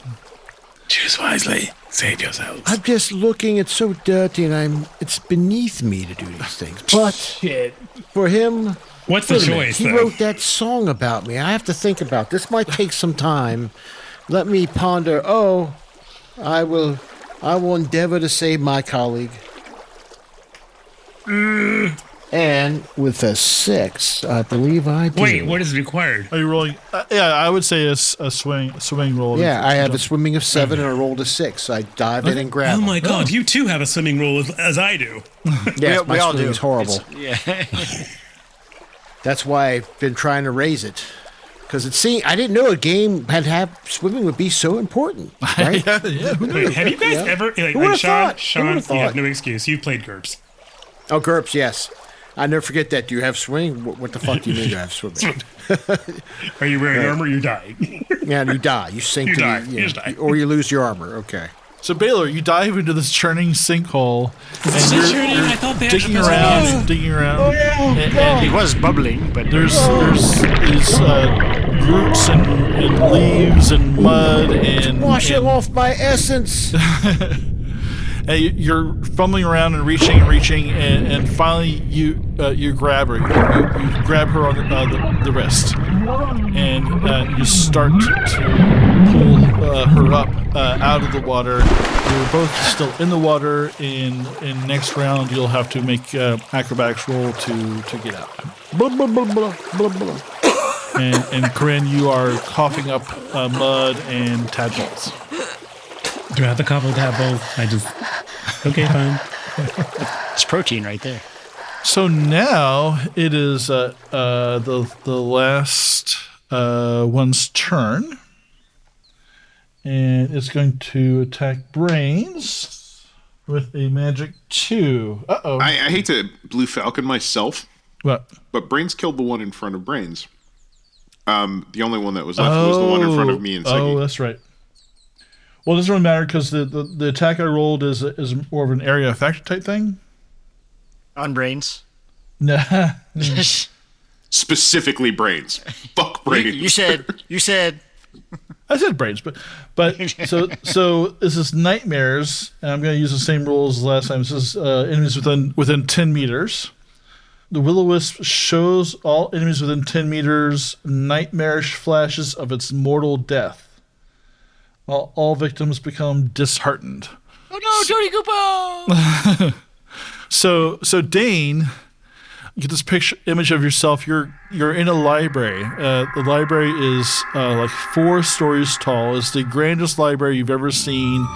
Choose wisely. Save yourselves. I'm just looking. It's so dirty, and it's beneath me to do these things. But Shit. for him, What's the choice, he though? wrote that song about me. I have to think about this. Might take some time. Let me ponder. Oh, I will endeavor to save my colleague. And with a 6, I believe I do. Wait, what is required? Are you rolling? Yeah, I would say a swimming roll. Yeah, I have a swimming of 7 and I rolled a 6. So I dive in and grab Oh him. my god, you too have a swimming roll as I do. Yes, we my all swimming do. is horrible. That's why I've been trying to raise it. Because I didn't know a game swimming would be so important, right? Yeah. Wait, have you guys ever would've like Sean? thought? Who Sean, would've you have thought? no excuse. You've played GURPS. Oh, GURPS, yes. I never forget that. Do you have swimming? What the fuck do you mean you have swimming? Are you wearing armor? You're dying. Yeah, and you die. You sink You to die. the- You just die. or you lose your armor. Okay. So Balor, you dive into this churning sinkhole, and I thought they digging around, digging around, and It was bubbling, but there's these roots and leaves and mud and Washing off my essence. and you're fumbling around and reaching, and finally you grab her. You grab her on the wrist, and you start to pull her up out of the water. You're both still in the water. In next round, you'll have to make acrobatics roll to get out. Blah, blah, blah, blah, blah, blah. And Karyn, you are coughing up mud and tadpoles. Do I have to cover that both? Okay, fine. it's protein right there. So now it is the last one's turn, and it's going to attack Brains with a magic 2. Uh-oh. I hate to Blue Falcon myself, What? but Brains killed the one in front of Brains. The only one that was left was the one in front of me and Sigyn. Oh, that's right. Well, it doesn't really matter because the attack I rolled is more of an area effect type thing. On brains. Nah. Specifically Brains. Fuck Brains. You said. I said brains, but so this is nightmares, and I'm going to use the same rules as last time. This is enemies within 10 meters. The will-o-wisp shows all enemies within 10 meters nightmarish flashes of its mortal death. All victims become disheartened. Oh no, Tony Kupo! So Dane, get this image of yourself. You're in a library. The library is like 4 stories tall. It's the grandest library you've ever seen,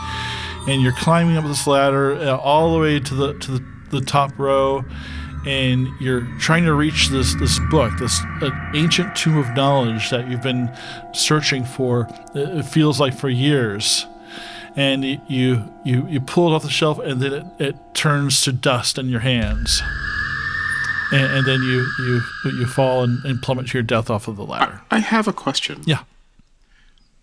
and you're climbing up this ladder all the way to the top row, and you're trying to reach this book, this ancient tomb of knowledge that you've been searching for. It feels like for years. And you pull it off the shelf, and then it turns to dust in your hands. And then you fall and plummet to your death off of the ladder. I have a question. Yeah.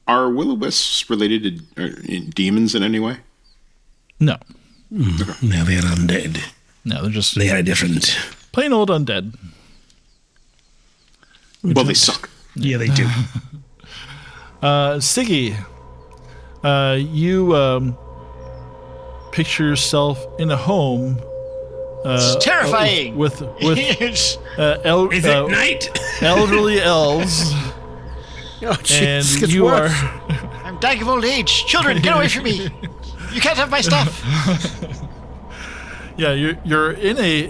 Are will-o-wisps related to demons in any way? No. No, they're undead. No, they're just They are different. plain old undead. Well, they suck. Yeah, they do. Siggy, you picture yourself in a home. It's terrifying. With Is it night? elderly elves, Oh, and jeez, it gets you worse. I'm dying of old age. Children, get away from me. You can't have my stuff. Yeah, you're in a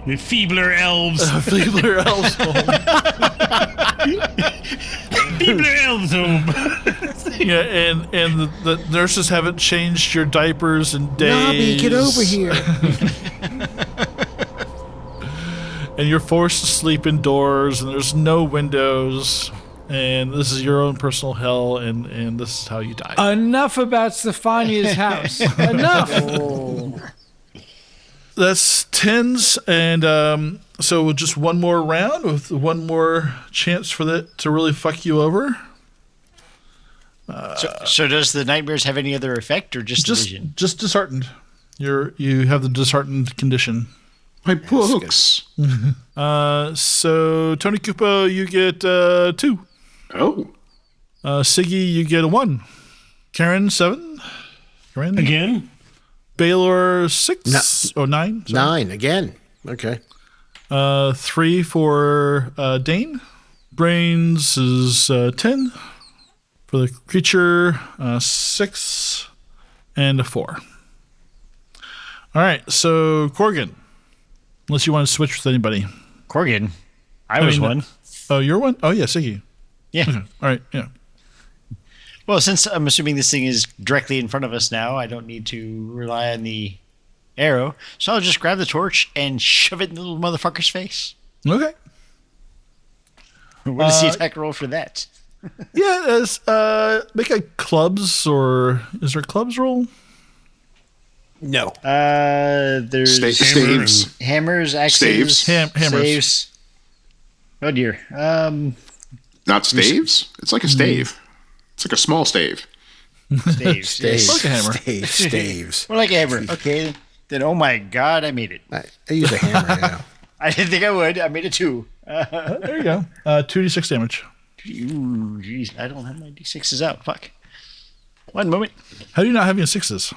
The feebler elves. feebler elves home. Feebler elves home. Yeah, and the nurses haven't changed your diapers in days. Nobby, get over here. And you're forced to sleep indoors, and there's no windows, and this is your own personal hell, and this is how you die. Enough about Stefania's house. Enough. That's tens, and so just one more round with one more chance for that to really fuck you over. So does the nightmares have any other effect, or just the vision? Just disheartened. You have the disheartened condition. My books. So Tony Kupo, you get 2. Oh. Siggy, you get a 1. Karyn, 7. Karyn? Again? Balor 6 or 9? Sorry. 9 again. Okay. 3 for Dane. Brains is 10 for the creature. 6 and a 4. All right, so Korgan. Unless you want to switch with anybody. Korgan. I was one. Oh, you're one? Oh, yeah, Siggy. Yeah. Okay. All right, yeah. Well, since I'm assuming this thing is directly in front of us now, I don't need to rely on the arrow. So I'll just grab the torch and shove it in the little motherfucker's face. Okay. What is the attack roll for that? Yeah, make a clubs or is there a clubs roll? No. There's Staves. hammers, axes, Hammers. saves. Oh dear. Not staves? It's like a stave. It's like a small stave. Staves. Staves. Like a hammer. Staves. More like a hammer. Okay. Then, oh my god, I made it. I use a hammer now. I didn't think I would. I made it 2. There you go. 2d6 damage. Ooh, jeez. I don't have my d6s out. Fuck. One moment. How do you not have any 6s?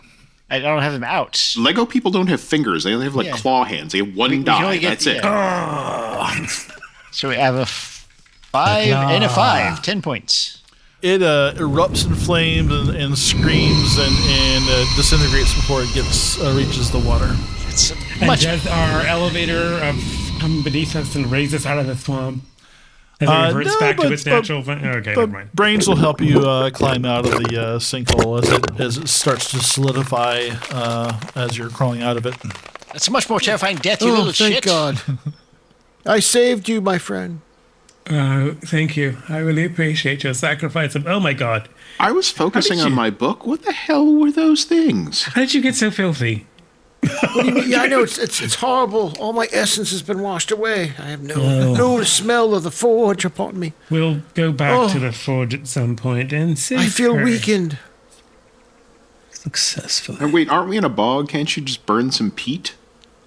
I don't have them out. Lego people don't have fingers. They only have Yeah. claw hands. They have one We can die. only get- That's it. So we have a 5 and a 5. 10 points. It erupts in flames and screams and disintegrates before it reaches the water. It's And much. does our elevator come beneath us and raise us out of the swamp? As it reverts back to its natural... Okay, never mind. But brains will help you climb out of the sinkhole as it starts to solidify as you're crawling out of it. That's a much more terrifying death, you Oh, little thank shit. God. I saved you, my friend. Thank you. I really appreciate your sacrifice. Oh my God. I was focusing on my book. What the hell were those things? How did you get so filthy? What do you mean? Yeah, I know it's horrible. All my essence has been washed away. I have no smell of the forge upon me. We'll go back to the forge at some point and see. I feel weakened. Successful. And wait, aren't we in a bog? Can't you just burn some peat?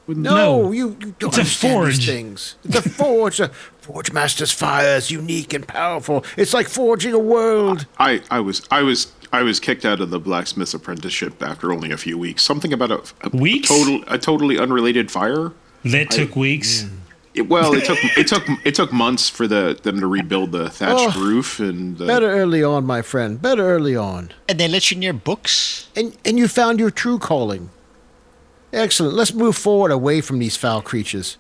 No, you don't It's a understand forge. these things. The forge, the Forge Master's fire is unique and powerful. It's like forging a world. I was kicked out of the blacksmith's apprenticeship after only a few weeks. Something about a Weeks? totally unrelated fire. That took weeks. It took months for them to rebuild the thatched roof and Better early on, my friend. Better early on. And they let you near books? And you found your true calling. Excellent. Let's move forward away from these foul creatures.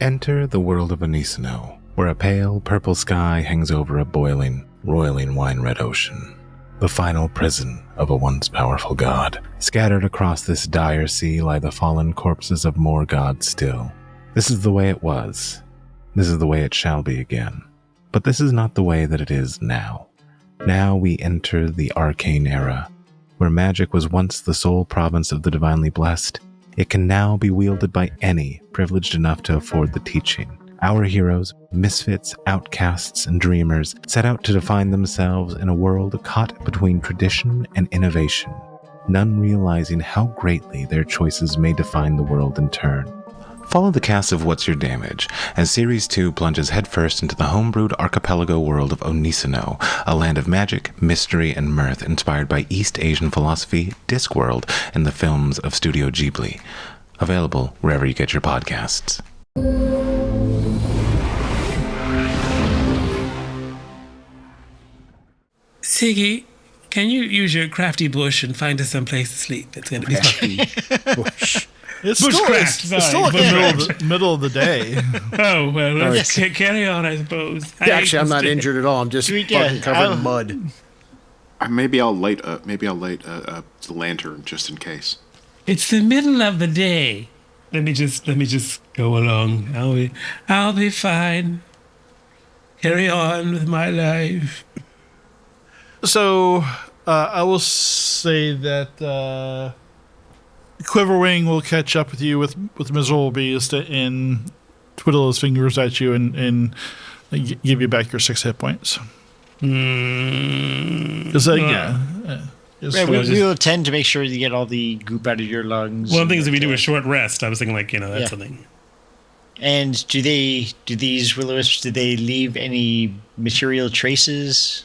Enter the world of Anisino, where a pale purple sky hangs over a boiling, roiling wine-red ocean. The final prison of a once powerful god. Scattered across this dire sea lie the fallen corpses of more gods still. This is the way it was. This is the way it shall be again. But this is not the way that it is now. Now we enter the arcane era, where magic was once the sole province of the divinely blessed. It can now be wielded by any privileged enough to afford the teaching. Our heroes, misfits, outcasts, and dreamers set out to define themselves in a world caught between tradition and innovation, none realizing how greatly their choices may define the world in turn. Follow the cast of What's Your Damage as Series 2 plunges headfirst into the homebrewed archipelago world of Onisino, a land of magic, mystery, and mirth inspired by East Asian philosophy, Discworld, and the films of Studio Ghibli. Available wherever you get your podcasts. Siggy, can you use your crafty bush and find us some place to sleep? It's going to be fun. Bush. It's Bushcraft, still like the middle of the day. Oh, well, let's carry on, I suppose. Actually, I'm not injured at all. I'm just fucking covered in mud. maybe I'll light the lantern just in case. It's the middle of the day. Let me just go along. I'll be fine. Carry on with my life. So I will say that Quiverwing will catch up with you with Midroll Beast and twiddle his fingers at you and give you back your 6 hit points. We will tend to make sure you get all the goop out of your lungs. One of the things if you do a short rest, I was thinking that's something. And do these will-o-wisps, do they leave any material traces?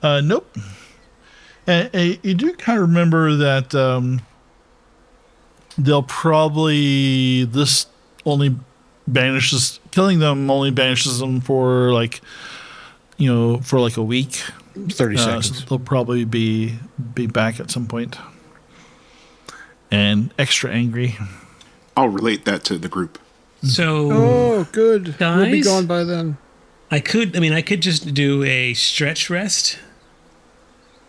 Nope. And you do kind of remember that they'll probably, this only banishes, killing them only banishes them for like, for like a week. 30 seconds. So they'll probably be back at some point. And extra angry. I'll relate that to the group. So, Oh, good. We'll be Guys? gone by then. I could just do a stretch rest.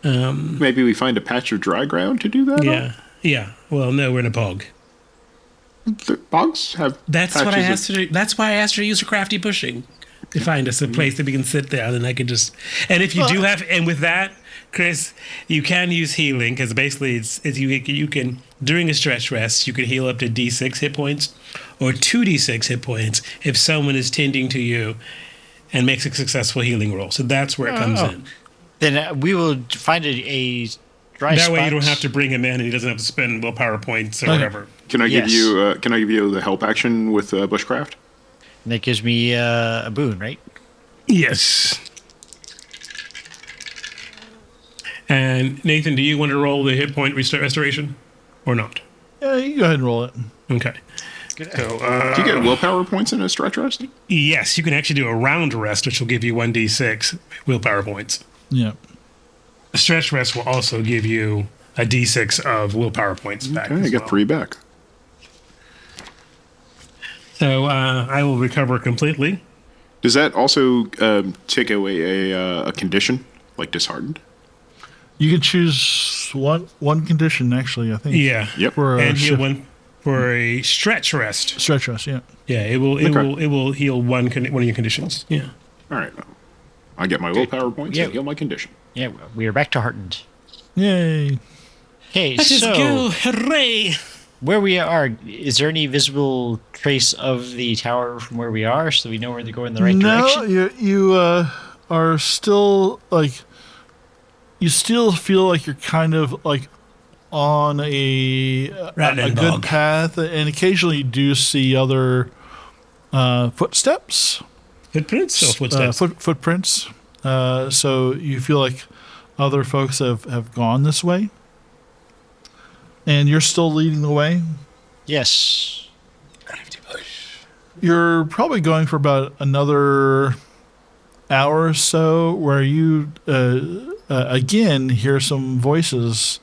Maybe we find a patch of dry ground to do that on? Yeah. Well, no, we're in a bog. The bogs have That's what I patches asked her to do. That's why I asked her to use her crafty pushing to find us a place that we can sit there, and then I could just. And if you do have, and with that, Chris, you can use healing because basically it's you can during a stretch rest you can heal up to D6 hit points or 2D6 hit points if someone is tending to you and makes a successful healing roll. So that's where it comes in. Then we will find a dry That spot. way you don't have to bring him in, and he doesn't have to spend willpower points or whatever. Can I give Yes. you? Can I give you the help action with bushcraft? And that gives me a boon, right? Yes. And Nathan, do you want to roll the hit point restoration or not? Yeah, you go ahead and roll it. Okay. So, Do you get willpower points in a stretch rest? yes, you can actually do a round rest, which will give you 1d6 willpower points. Yeah. A stretch rest will also give you a d6 of willpower points back. Okay, I as got well. 3 back. So I will recover completely. Does that also take away a condition, like disheartened? You can choose one condition, actually, I think. Yeah. Yep. For a And heal shift- one for a stretch rest. stretch rest, yeah. Yeah, it will heal one of your conditions. Yeah. All right. I get my willpower points Yeah. and heal my condition. Yeah, we are back to heartened. Yay. Okay, Let us so go! Hooray! where we are, is there any visible trace of the tower from where we are, so we know where to go in the right direction? No, you are still like, you still feel like you're kind of like on a Rattling good bog. path, and occasionally you do see other footsteps. Footprints or footsteps? Footprints. So you feel like other folks have gone this way. And you're still leading the way. Yes. You're probably going for about another hour or so where you again hear some voices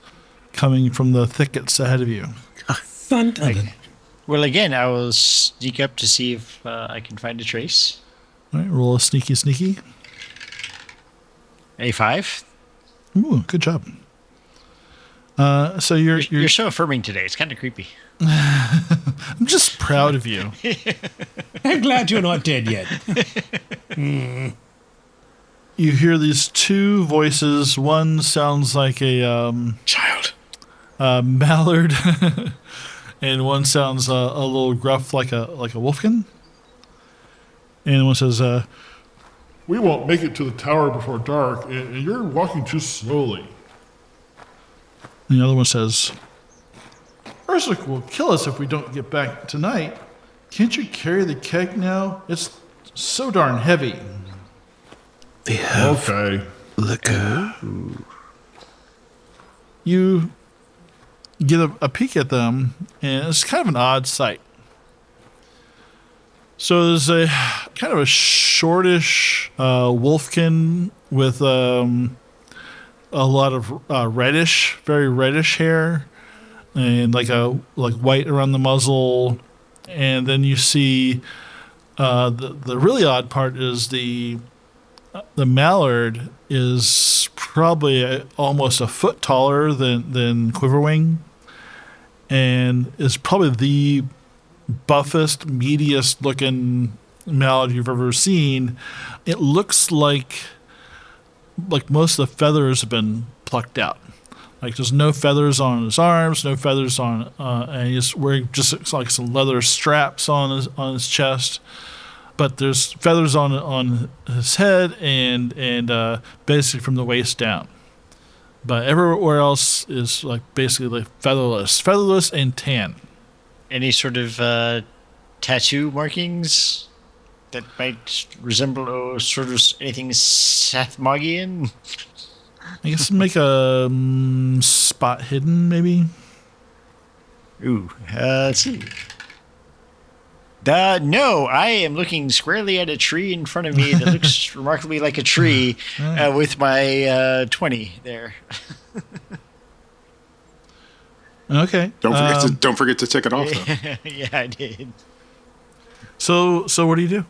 coming from the thickets ahead of you. Well, again, I will sneak up to see if I can find a trace. All right, roll a sneaky. A5. Ooh, good job. So You're so affirming today. It's kind of creepy. I'm just proud of you. I'm glad you're not dead yet. You hear these two voices. One sounds like a Child. Mallard, and one sounds a little gruff like a Wolfkin. And one says, "We won't make it to the tower before dark, and you're walking too slowly." And the other one says, "Ursula will kill us if we don't get back tonight. Can't you carry the keg now? It's so darn heavy." They have Okay. liquor. You get a peek at them, and it's kind of an odd sight. So there's a kind of a shortish wolfkin with a lot of very reddish hair, and like white around the muzzle. And then you see the really odd part is the Mallard is probably almost a foot taller than Quiverwing, and is probably the buffest, meatiest looking Mallard you've ever seen. It looks like most of the feathers have been plucked out. Like there's no feathers on his arms, no feathers on, and he's wearing just like some leather straps on his chest. But there's feathers on his head and basically from the waist down. But everywhere else is like basically like featherless and tan. Any sort of tattoo markings that might resemble sort of anything Sathmogian? I guess make a spot hidden, maybe. Ooh, let's see. No, I am looking squarely at a tree in front of me that looks remarkably like a tree with my 20 there. Okay. Don't forget to tick it off, though. Yeah, I did. So what do you do?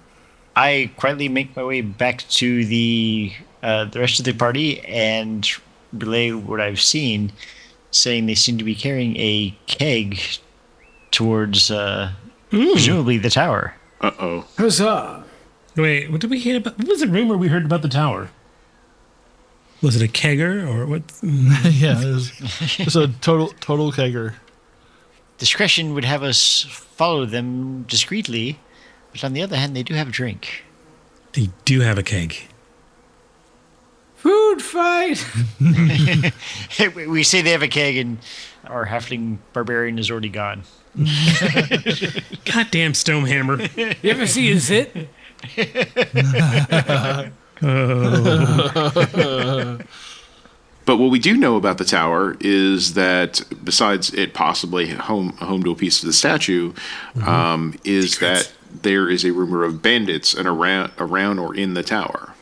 I quietly make my way back to the rest of the party and relay what I've seen, saying they seem to be carrying a keg towards presumably the tower. Uh-oh. Huzzah! Wait, what did we hear about? What was the rumor we heard about the tower? Was it a kegger or what? Yeah, it's a total kegger. Discretion would have us follow them discreetly, but on the other hand, they do have a drink. They do have a keg. Food fight! We say they have a keg, and our halfling barbarian is already gone. Goddamn Stonehammer. You ever see a zit? But what we do know about the tower is that, besides it possibly home to a piece of the statue, is that there is a rumor of bandits around or in the tower.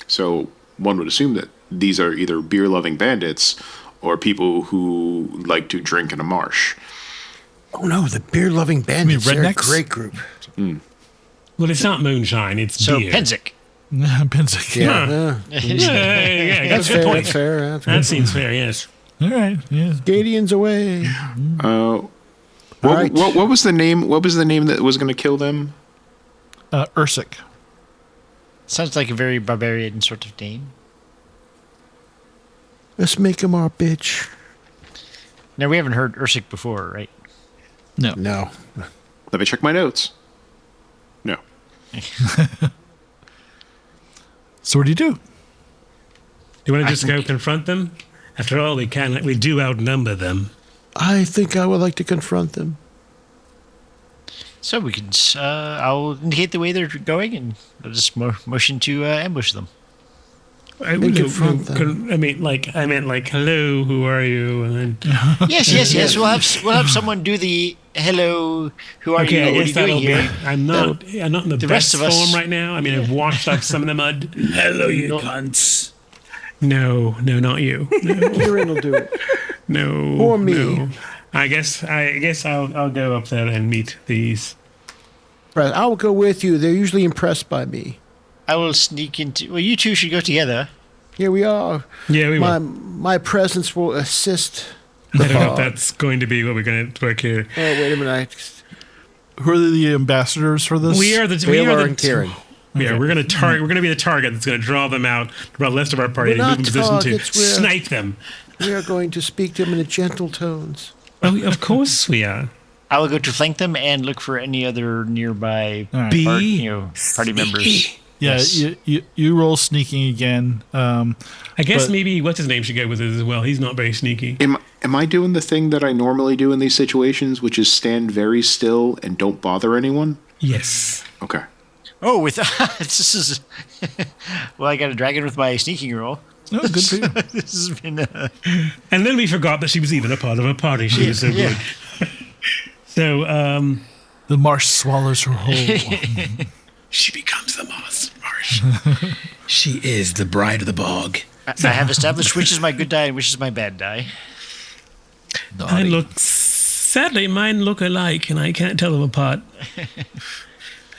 So one would assume that these are either beer-loving bandits or people who like to drink in a marsh. Oh no, the beer-loving bandits. They're a rednecks? great group. Well, it's not moonshine, it's So beer. Penzic. Penzic. Yeah. Yeah, that's a Fair, good point. that's fair. That's That seems fair, yes. All right. Yeah. Gadians away. What was the name? What was the name that was going to kill them? Ursik. Sounds like a very barbarian sort of name. Let's make him our bitch. Now, we haven't heard Ursik before, right? No. No. Let me check my notes. No. So what do you do? Do you want to just go confront them? After all, we do outnumber them. I think I would like to confront them. So we can, I'll indicate the way they're going, and I'll just motion to ambush them. I confront them. I meant like, hello, who are you? And then, Yes. We'll have someone do the hello. Who are okay, you? I What are guess you doing that'll here? be. I'm not in the rest best of us- form right now. I mean, I've washed off some of the mud. Hello, you cunts. No, not you. No, Karyn will do it. no. Or me. No. I guess I'll go up there and meet these. Right, I will go with you. They're usually impressed by me. I will sneak into. Well, you two should go together. Here we are. Yeah, we will. My presence will assist. I don't know if that's going to be what we're going to work here. Oh, wait a minute. Who are the ambassadors for this? We are the Balor and Karyn. Yeah, we're going to We're going to be the target that's going to draw them out, draw the rest of our party, We're and not move in position to targets, we're- snipe them. We are going to speak to them in gentle tones. Oh, of course we are. I will go to flank them and look for any other nearby All right. party members. Yeah, Yes. you roll sneaking again. I guess But- maybe what's his name should go with it as well. He's not very sneaky. Am I doing the thing that I normally do in these situations, which is stand very still and don't bother anyone? Yes. Okay. Oh, with this is. Well, I got a dragon with my sneaking roll. No, good for you. This has been. And then we forgot that she was even a part of a party. She was so Yeah. good. So, The marsh swallows her whole. She becomes the marsh. She is the bride of the bog. I have established which is my good die and which is my bad die. sadly, mine look alike, and I can't tell them apart.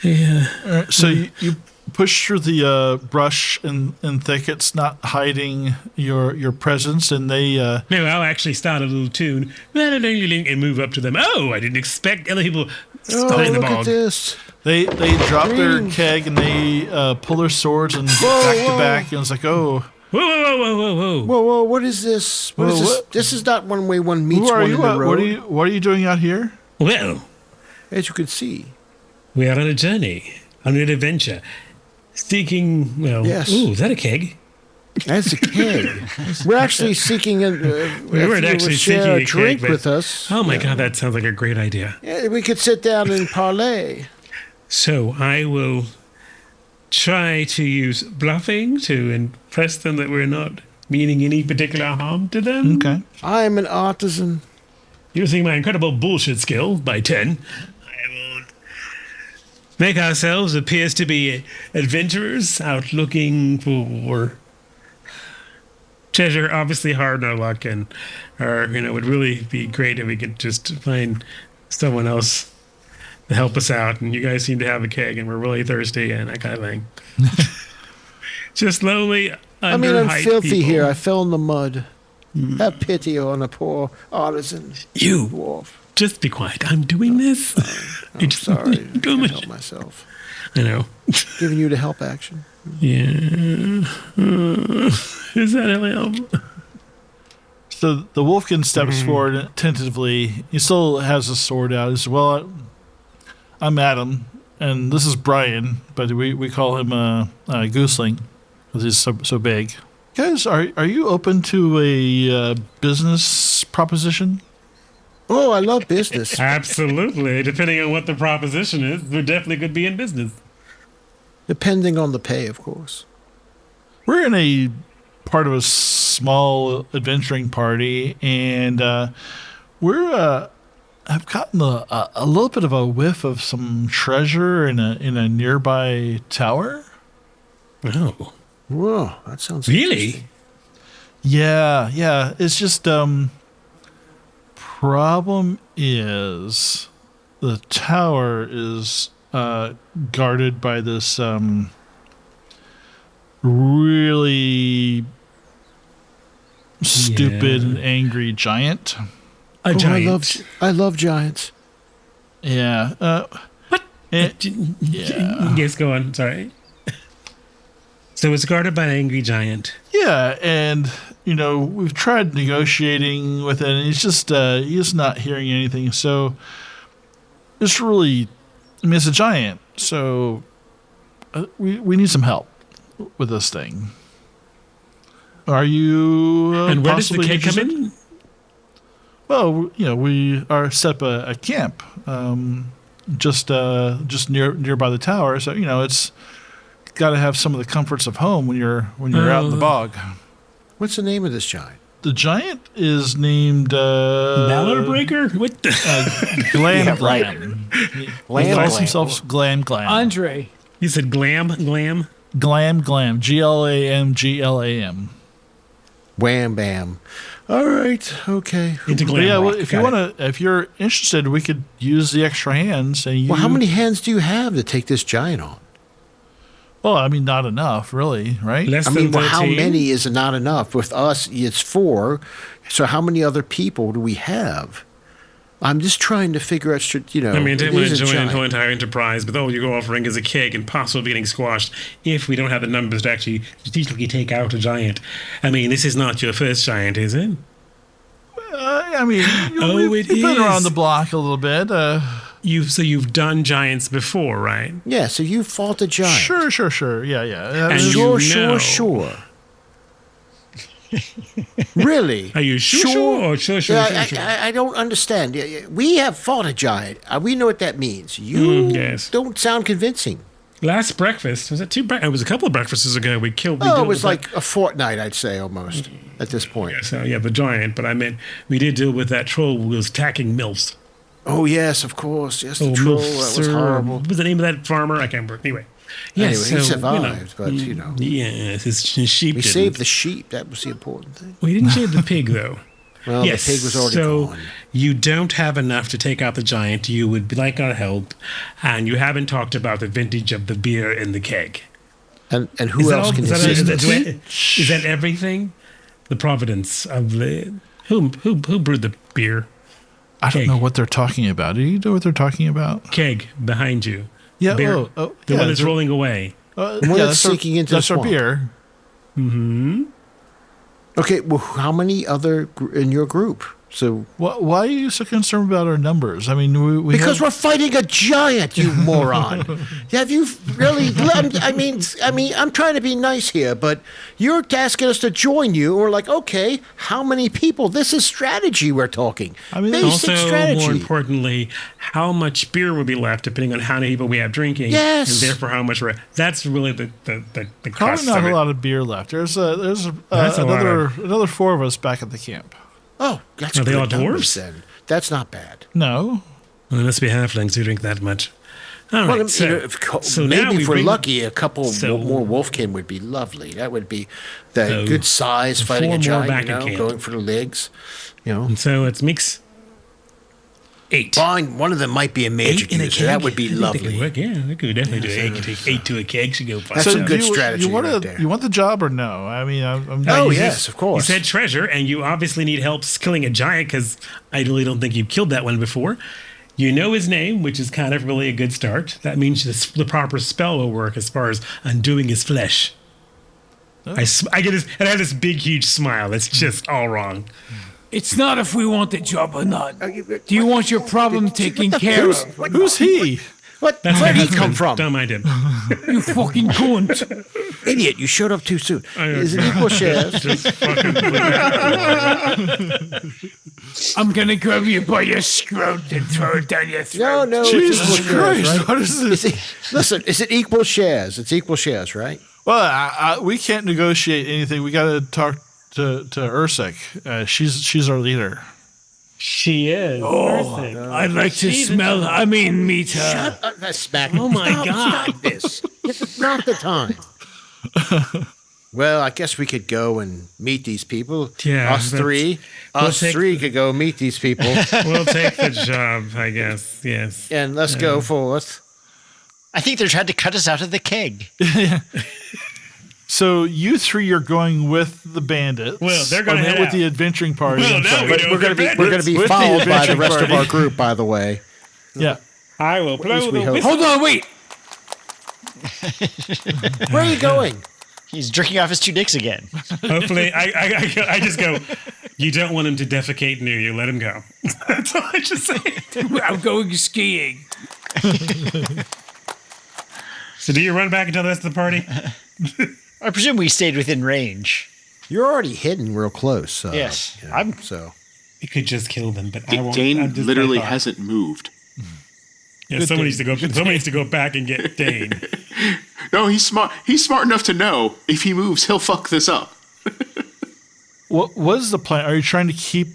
Yeah. All right, so you push through the brush and thickets, not hiding your presence, and they. Maybe I'll actually start a little tune and move up to them. Oh, I didn't expect other people Oh, behind the look bog. at this. They drop their Green. keg and they pull their swords and back to back, and it's like, oh, Whoa, what is this? What is Whoa, this? what? This is not one way one meets who are one you? in the road. What are you doing out here? Well, As you can see. we are on a journey, on an adventure, seeking. Well, Yes. ooh, is that a keg? That's a keg. We're actually seeking a drink with us. Oh my god, that sounds like a great idea. Yeah, we could sit down and parlay. So I will try to use bluffing to impress them that we're not meaning any particular harm to them. Okay. I am an artisan. Using my incredible bullshit skill by 10, I will make ourselves appear to be adventurers out looking for treasure. Obviously hard in our luck, and it would really be great if we could just find someone else to help us out. And you guys seem to have a keg, and we're really thirsty and that kind of thing. Just lonely. I'm filthy people. here. I fell in the mud. Have pity on a poor artisan. You dwarf. Just be quiet. I'm doing this. I'm sorry. I can't help myself. I know. Giving you the help action. Yeah. Is that a help? So the Wolfkin steps forward tentatively. He still has his sword out. He says, well, I'm Adam, and this is Brian, but we call him Gooseling because he's so big. Guys, are you open to a business proposition? Oh, I love business. Absolutely. Depending on what the proposition is, we definitely could be in business. Depending on the pay, of course. We're in a part of a small adventuring party, and we're have gotten a little bit of a whiff of some treasure in a nearby tower. Oh. Whoa, that sounds really? Yeah. It's just problem is the tower is guarded by this really stupid and angry giant. A giant. I love giants. Yeah. What? Yeah. Yes, go on. Sorry. So it's guarded by an angry giant. Yeah, and we've tried negotiating with it, and he's not hearing anything. So it's really, it's a giant. So we need some help with this thing. Are you? And where does the keg come in? Well, we are set up a camp, just nearby the tower. So it's got to have some of the comforts of home when you're out in the bog. What's the name of this giant? The giant is named Mallard Breaker. What? Glam. He calls himself Glam. Andre. You said Glam. Glam. GLAM. Wham bam. All right. Okay. Into Glam. Yeah. Well, if you're interested, we could use the extra hands. And how many hands do you have to take this giant on? Well, not enough, really, right? How many is not enough? With us, it's 4. So how many other people do we have? I'm just trying to figure out, I didn't want to join into an entire enterprise, but all you're offering is a keg and possibly getting squashed if we don't have the numbers to actually strategically take out a giant. This is not your first giant, is it? We've been around the block a little bit. You've done giants before, right? Yeah, so you fought a giant. Sure. Yeah. And Sure. Really? Are you sure? Sure. I don't understand. We have fought a giant. We know what that means. You don't sound convincing. Last breakfast, was it it was a couple of breakfasts ago we killed. It was like a fortnight, I'd say, almost, at this point. The giant, but I meant we did deal with that troll who was attacking milfs. Oh, yes, of course. Yes, the troll. That was horrible. What was the name of that farmer? I can't remember. Anyway. Yes, he survived, but. Yes, his sheep We saved the sheep. That was the important thing. We didn't save the pig, though. Well, the pig was already gone. You don't have enough to take out the giant. You would like our help, and you haven't talked about the vintage of the beer in the keg. And who else can assist us? Is that everything? The providence of the... Who brewed the beer? I don't know what they're talking about. Do you know what they're talking about? Keg behind you. Yeah. The one that's rolling away. The one that's sinking into the swamp. That's our beer. Mm-hmm. Okay. Well, how many other in your group? So Why are you so concerned about our numbers? I mean, because we're fighting a giant, you moron. Have you really? I mean, I'm trying to be nice here, but you're asking us to join you. We're like, okay, how many people? This is strategy we're talking. I mean, basic Also, strategy. more importantly, how much beer will be left depending on how many people we have drinking. Yes. And therefore how much that's really the probably cost not of a it. lot of beer left. There's That's a another 4 of us back at the camp. Oh, that's Are they good all numbers dwarves? then. That's not bad. No, Well, there must be halflings who drink that much. All right, Well, so now maybe we if we're bring- lucky, a couple So- more Wolfkin would be lovely. That would be the So, good size fighting 4 a more giant, back you in know, camp. going for the legs. You know, And so it's mix 8. fine. One of them might be a magic user. That would be I think they could lovely. work, yeah, we could definitely do 8. Take 8 to a keg should go fine. That's some do good you, strategy You want right there. You want the job or no? I mean, I'm Oh, You yes, just- of course. You said treasure, and you obviously need help killing a giant because I really don't think you've killed that one before. You know his name, which is kind of really a good start. That means the proper spell will work as far as undoing his flesh. I get this, and I have this big, huge smile. It's just all wrong. It's not if we want the job or not. Do you want your problem taken care of? Who's he? What? That's Where my did he husband. come from? Don't mind him. You fucking cunt. Idiot, you showed up too soon. Is it equal shares? Just fucking I'm gonna grab you by your scrot and throw it down your throat. No, it's Jesus equal shares, Christ! right? What is this? Listen, is it equal shares? It's equal shares, right? Well, we can't negotiate anything. We got to talk to Ursek. She's our leader. She is. Oh, I'd like to meet her. Shut up, that's smack. Oh my Stop, God. Stop this. It's not the time. Well, I guess we could go and meet these people. Yeah, us three. we'll Us take- three could go meet these people. We'll take the job, I guess. Yes. And let's go forth. I think they're trying to cut us out of the keg. So you 3 are going with the bandits. Well, they're gonna I mean, head with out. the adventuring party. Well, I'm now sorry. we know. We're gonna be With the followed by the adventuring rest of party. our group, by the way. Yeah. I will blow least we the hope. whistle. Hold on, wait. Where are you going? He's jerking off his 2 dicks again. Hopefully, I just go, you don't want him to defecate near you. Let him go. That's all I just say. I'm going skiing. So do you run back and tell the rest of the party? I presume we stayed within range. You're already hidden real close. So, Yes. you know, so. We could just kill them, but I won't. I'm Dane just literally my thought. hasn't moved. Yeah, someone needs to go. Someone needs to go back and get Dane. No, he's smart. He's smart enough to know if he moves, he'll fuck this up. What was the plan? Are you trying to keep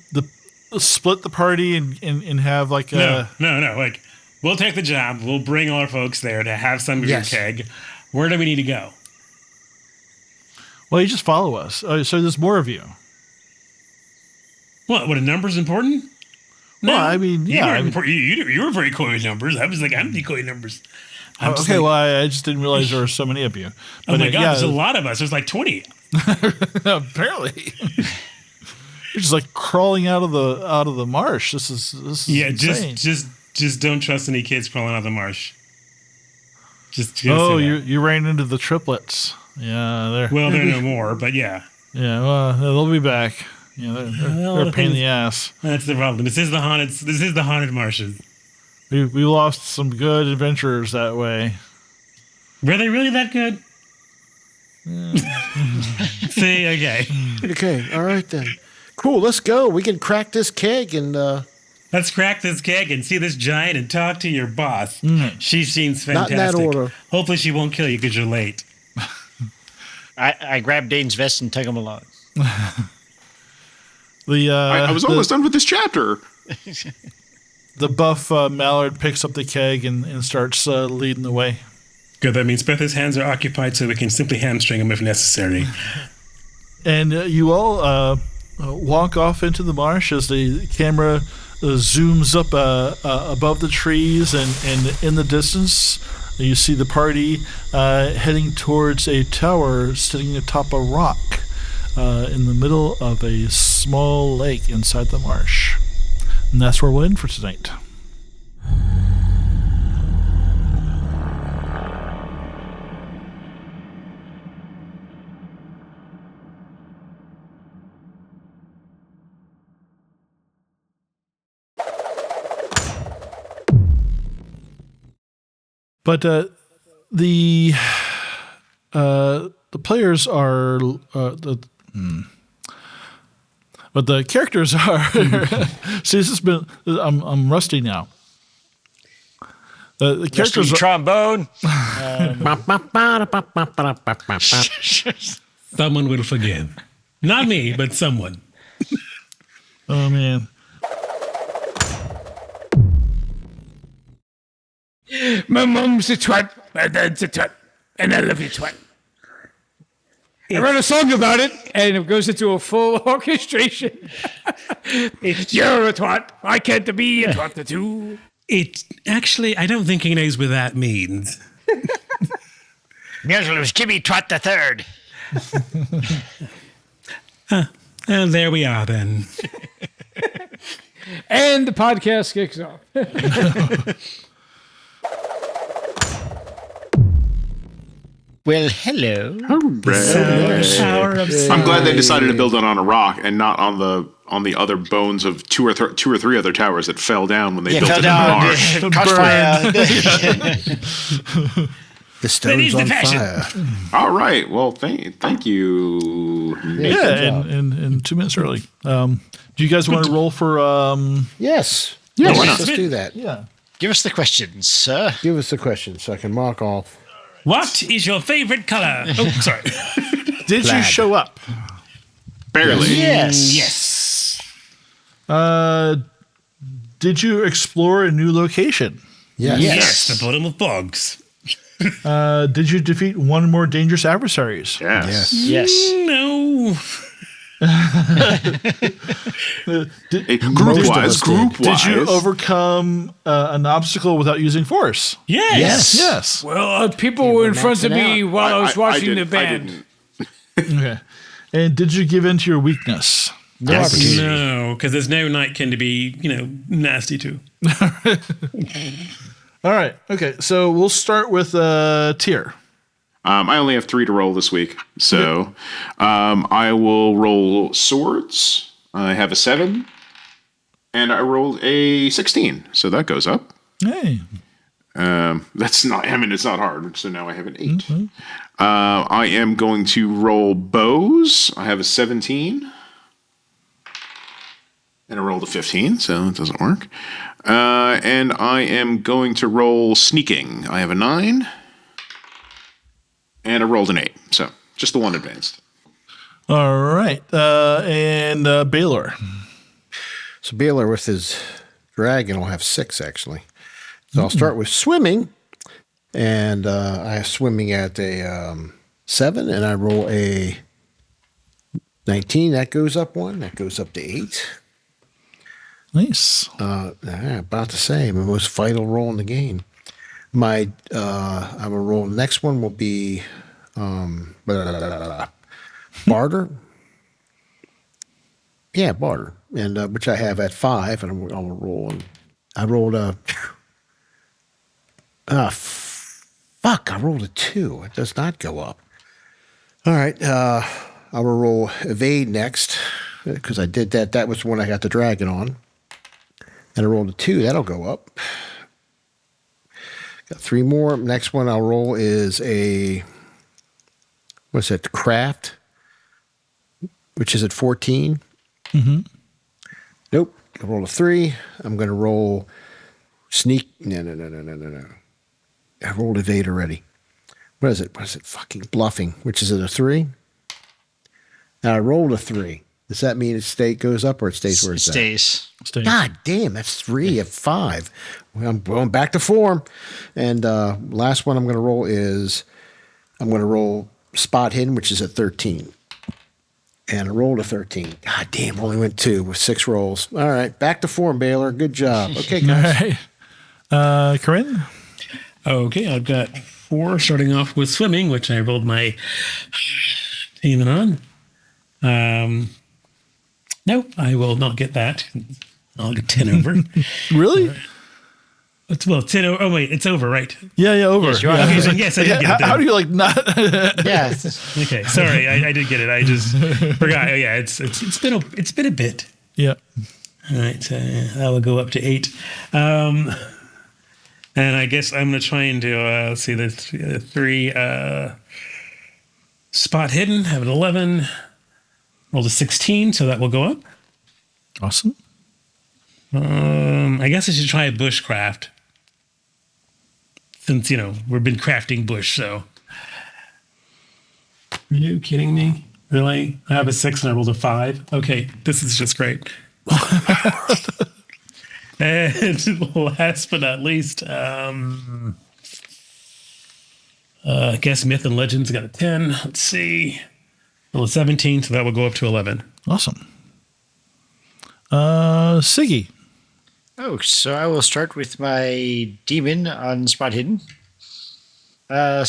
split the party and have like a No. Like, we'll take the job. We'll bring all our folks there to have some of Yes. your keg. Where do we need to go? Well, you just follow us. So there's more of you. What? What? A number's important? Well, I mean, You yeah. were, I mean, you were very coy with numbers. I was like, I'm the coy numbers. I'm just okay, like, well, I just didn't realize there were so many of you. oh But my God, yeah, there's a lot of us. There's like 20. apparently. You're just like crawling out of the marsh. This is Yeah, insane. just don't trust any kids crawling out of the marsh. Just Oh, say that. you ran into the triplets. Yeah, they're Well, they're no more, but yeah, yeah. Well, they'll be back. Yeah, they're a the pain in thing the ass. that's the problem. This is the haunted marshes. We lost some good adventurers that way. Were they really that good? See, okay. Okay, all right then. Cool, let's go. We can crack this keg and Let's crack this keg and see this giant and talk to your boss. She seems Not in fantastic. that order. Hopefully she won't kill you because you're late. I grab Dane's vest and tug him along. I was almost done with this chapter. The buff Mallard picks up the keg and starts leading the way. Good, that means both his hands are occupied so we can simply hamstring him if necessary. And you all walk off into the marsh as the camera zooms up above the trees, and in the distance you see the party heading towards a tower sitting atop a rock in the middle of a small lake inside the marsh. And that's where we'll end for tonight. But the players are but the characters are. See, this has been. I'm rusty now. The characters. Trombone. Someone will forgive. Not me, but someone. Oh man. My mom's a twat, my dad's a twat, and I love you, twat. I wrote a song about it, and it goes into a full orchestration. You're a twat. I can't be a twat too. It actually, I don't think he knows what that means. It was Jimmy Twat the Third. And there we are then. And the podcast kicks off. Well, hello. I'm glad they decided to build it on a rock and not on the other bones of two or three other towers that fell down when they built it in the marsh. Caught fire. The stone's on fire. All right. Well, thank you. Yeah, and 2 minutes early. Do you guys want to roll for? Yes. Yeah, why not? Let's do that. Yeah. Give us the questions, sir. Give us the question so I can mark off. What is your favorite color? Oh, sorry. Did you show up? Barely. Yes. Did you explore a new location? Yes, the bottom of bogs. Did you defeat one more dangerous adversaries? Yes. No. Group-wise. Did you overcome an obstacle without using force? Yes. Well, people were in front of me while I was watching the band. Okay. And did you give in to your weakness? No, because there's no nightkin to be, nasty to. All right. Okay. So we'll start with Tyr. I only have 3 to roll this week, so I will roll swords. I have a 7, and I rolled a 16, so that goes up. Hey. That's not. I mean, it's not hard. So now I have an 8. Mm-hmm. I am going to roll bows. I have a 17, and I rolled a 15, so it doesn't work. And I am going to roll sneaking. I have a 9. And I rolled an 8, so just the one advanced. All right. And Balor. So Balor with his dragon will have 6, actually. So I'll start with swimming. And I have swimming at a 7, and I roll a 19. That goes up 1. That goes up to 8. Nice. About to say, my most vital role in the game. I will roll. The next one will be barter. Yeah, barter, and which I have at 5, and I'll roll. And I rolled a. Fuck! I rolled a 2. It does not go up. All right. I will roll evade next because I did that. That was the one I got the dragon on, and I rolled a 2. That'll go up. Got 3 more. Next one I'll roll is a, what's that, craft, which is at 14. Mm-hmm. Nope. I rolled a 3. I'm going to roll sneak. No. I rolled evade already. What is it? Fucking bluffing, which is at a 3. Now I rolled a 3. Does that mean it goes up or it stays where it's at? Stays. God damn, that's 3 of 5. Well, I'm going back to form. And last one I'm going to roll is I'm going to roll spot hidden, which is at 13. And I rolled a 13. God damn, only went 2 with 6 rolls. All right, back to form, Balor. Good job. Okay, guys. All right. Karyn? Okay, I've got 4 starting off with swimming, which I rolled my demon on. No, I will not get that. I'll get 10 over. Really? Well, 10 over. Oh, wait, it's over, right? Yeah, over. Yes, yes, I did get it. How do you not? Yeah. Okay, sorry, I did get it. I just forgot. Oh, yeah, it's been a bit. Yeah. All right, that will go up to 8. And I guess I'm going to try and do, let's see, the three spot hidden. Have an 11. Rolled a 16, so that will go up. Awesome. I guess I should try bushcraft. Since, we've been crafting bush, so. Are you kidding me? Really? I have a 6 and I rolled a 5. Okay, this is just great. And last but not least, I guess Myth and Legends got a 10. Let's see. Roll a 17, so that will go up to 11. Awesome. Siggy. Oh, so I will start with my demon on spot hidden. I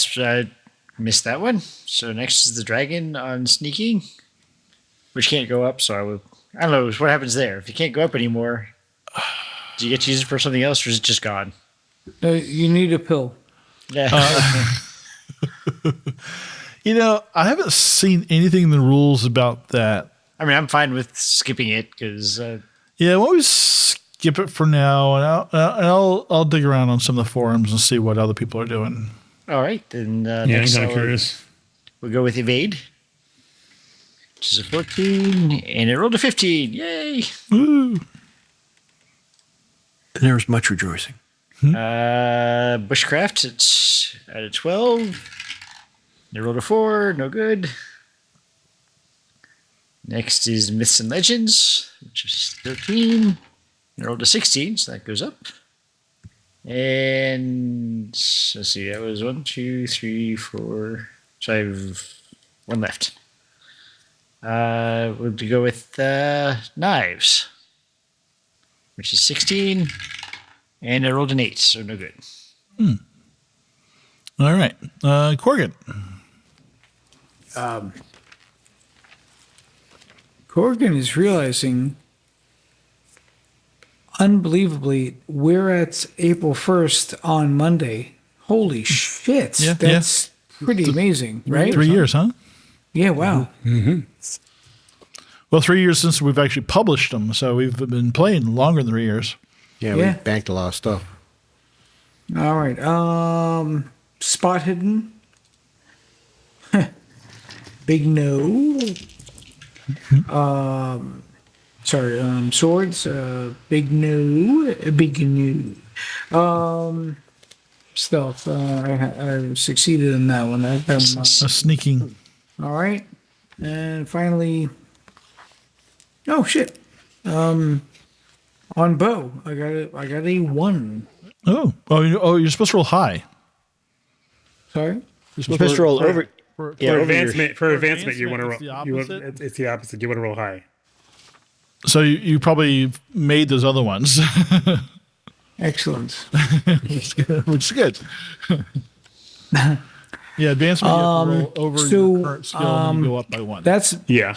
missed that one. So next is the dragon on sneaking, which can't go up. So I don't know what happens there. If you can't go up anymore, do you get to use it for something else, or is it just gone? You need a pill. Yeah. I haven't seen anything in the rules about that. I mean, I'm fine with skipping it because. Yeah, why don't we skip it for now, and I'll dig around on some of the forums and see what other people are doing. All right, then. Next I'm curious. We'll go with evade, which is a 14, and it rolled a 15. Yay! Woo! And there was much rejoicing. Bushcraft, it's at a 12. They rolled a 4, no good. Next is Myths and Legends, which is 13. They rolled a 16, so that goes up. And let's see, that was 1, 2, 3, 4. So I have one left. We'll go with Knives, which is 16. And I rolled an 8, so no good. All right. Korgan. Korgan is realizing, unbelievably, we're at April 1st on Monday. Holy shit. Yeah, that's pretty amazing, right? 3 years, huh? Yeah, wow. Mm-hmm. Well, 3 years since we've actually published them, so we've been playing longer than 3 years. Yeah, we banked a lot of stuff. All right. Spot hidden. Big no. Swords. Big no. Big no. Stealth. I succeeded in that one. Sneaking. All right. And finally. Oh shit. On bow, I got a 1. Oh, you're supposed to roll high. Sorry, you're supposed to roll over. For advancement, you want to roll. It's the opposite. You want to roll high. So you probably made those other ones. Excellent. Which is good. Yeah, advancement. You have to roll over your current skill and you go up by 1. That's yeah.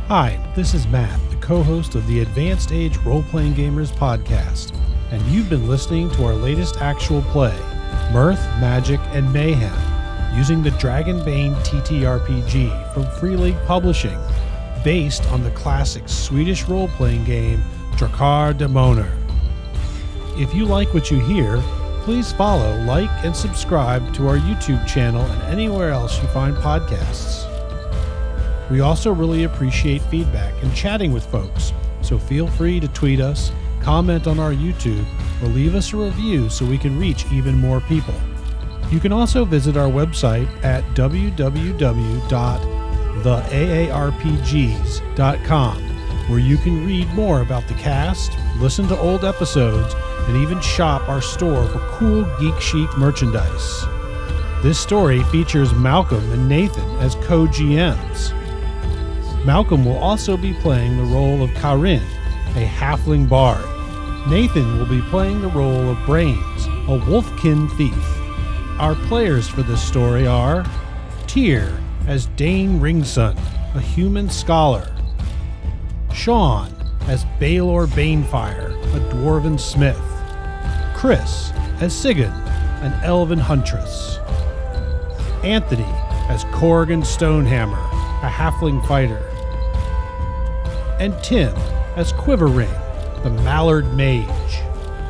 Hi, this is Matt, the co-host of the Advanced Age Role-Playing Gamers podcast, and you've been listening to our latest actual play, Mirth, Magic, and Mayhem, using the Dragonbane ttrpg from Free League Publishing, based on the classic Swedish role-playing game Drakar Demoner. If you like what you hear, please follow, like, and subscribe to our YouTube channel and anywhere else you find podcasts. We also really appreciate feedback and chatting with folks, so feel free to tweet us, comment on our YouTube, or leave us a review so we can reach even more people. You can also visit our website at www.theaarpgs.com, where you can read more about the cast, listen to old episodes, and even shop our store for cool geek chic merchandise. This story features Malcolm and Nathan as co-GMs. Malcolm will also be playing the role of Karyn, a halfling bard. Nathan will be playing the role of Brains, a Wolfkin thief. Our players for this story are Tyr as Dane Ringson, a human scholar. Sean as Balor Banefire, a dwarven smith. Chris as Sigyn, an elven huntress. Anthony as Korgan Stonehammer, a halfling fighter. and Tim as Quiverwing, the Mallard Mage.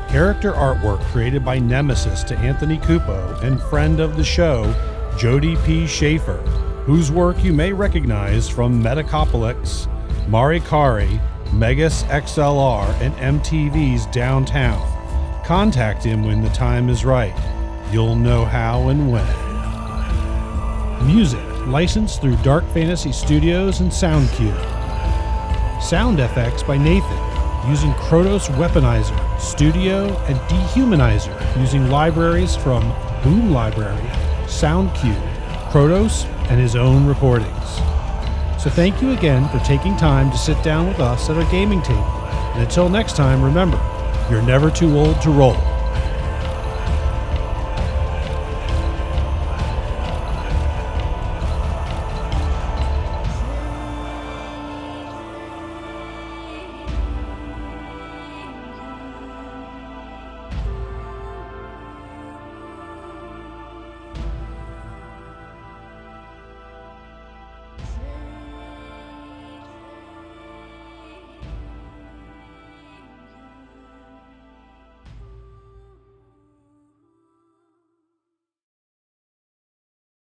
Character artwork created by Nemesis to Anthony Cupo and friend of the show, Jody P. Schaefer, whose work you may recognize from Metacopolis, Marikari, Megas XLR, and MTV's Downtown. Contact him when the time is right. You'll know how and when. Music licensed through Dark Fantasy Studios and SoundCube. Sound effects by Nathan, using Krotos Weaponizer, Studio, and Dehumanizer, using libraries from Boom Library, SoundCube, Krotos, and his own recordings. So thank you again for taking time to sit down with us at our gaming table. And until next time, remember, you're never too old to roll.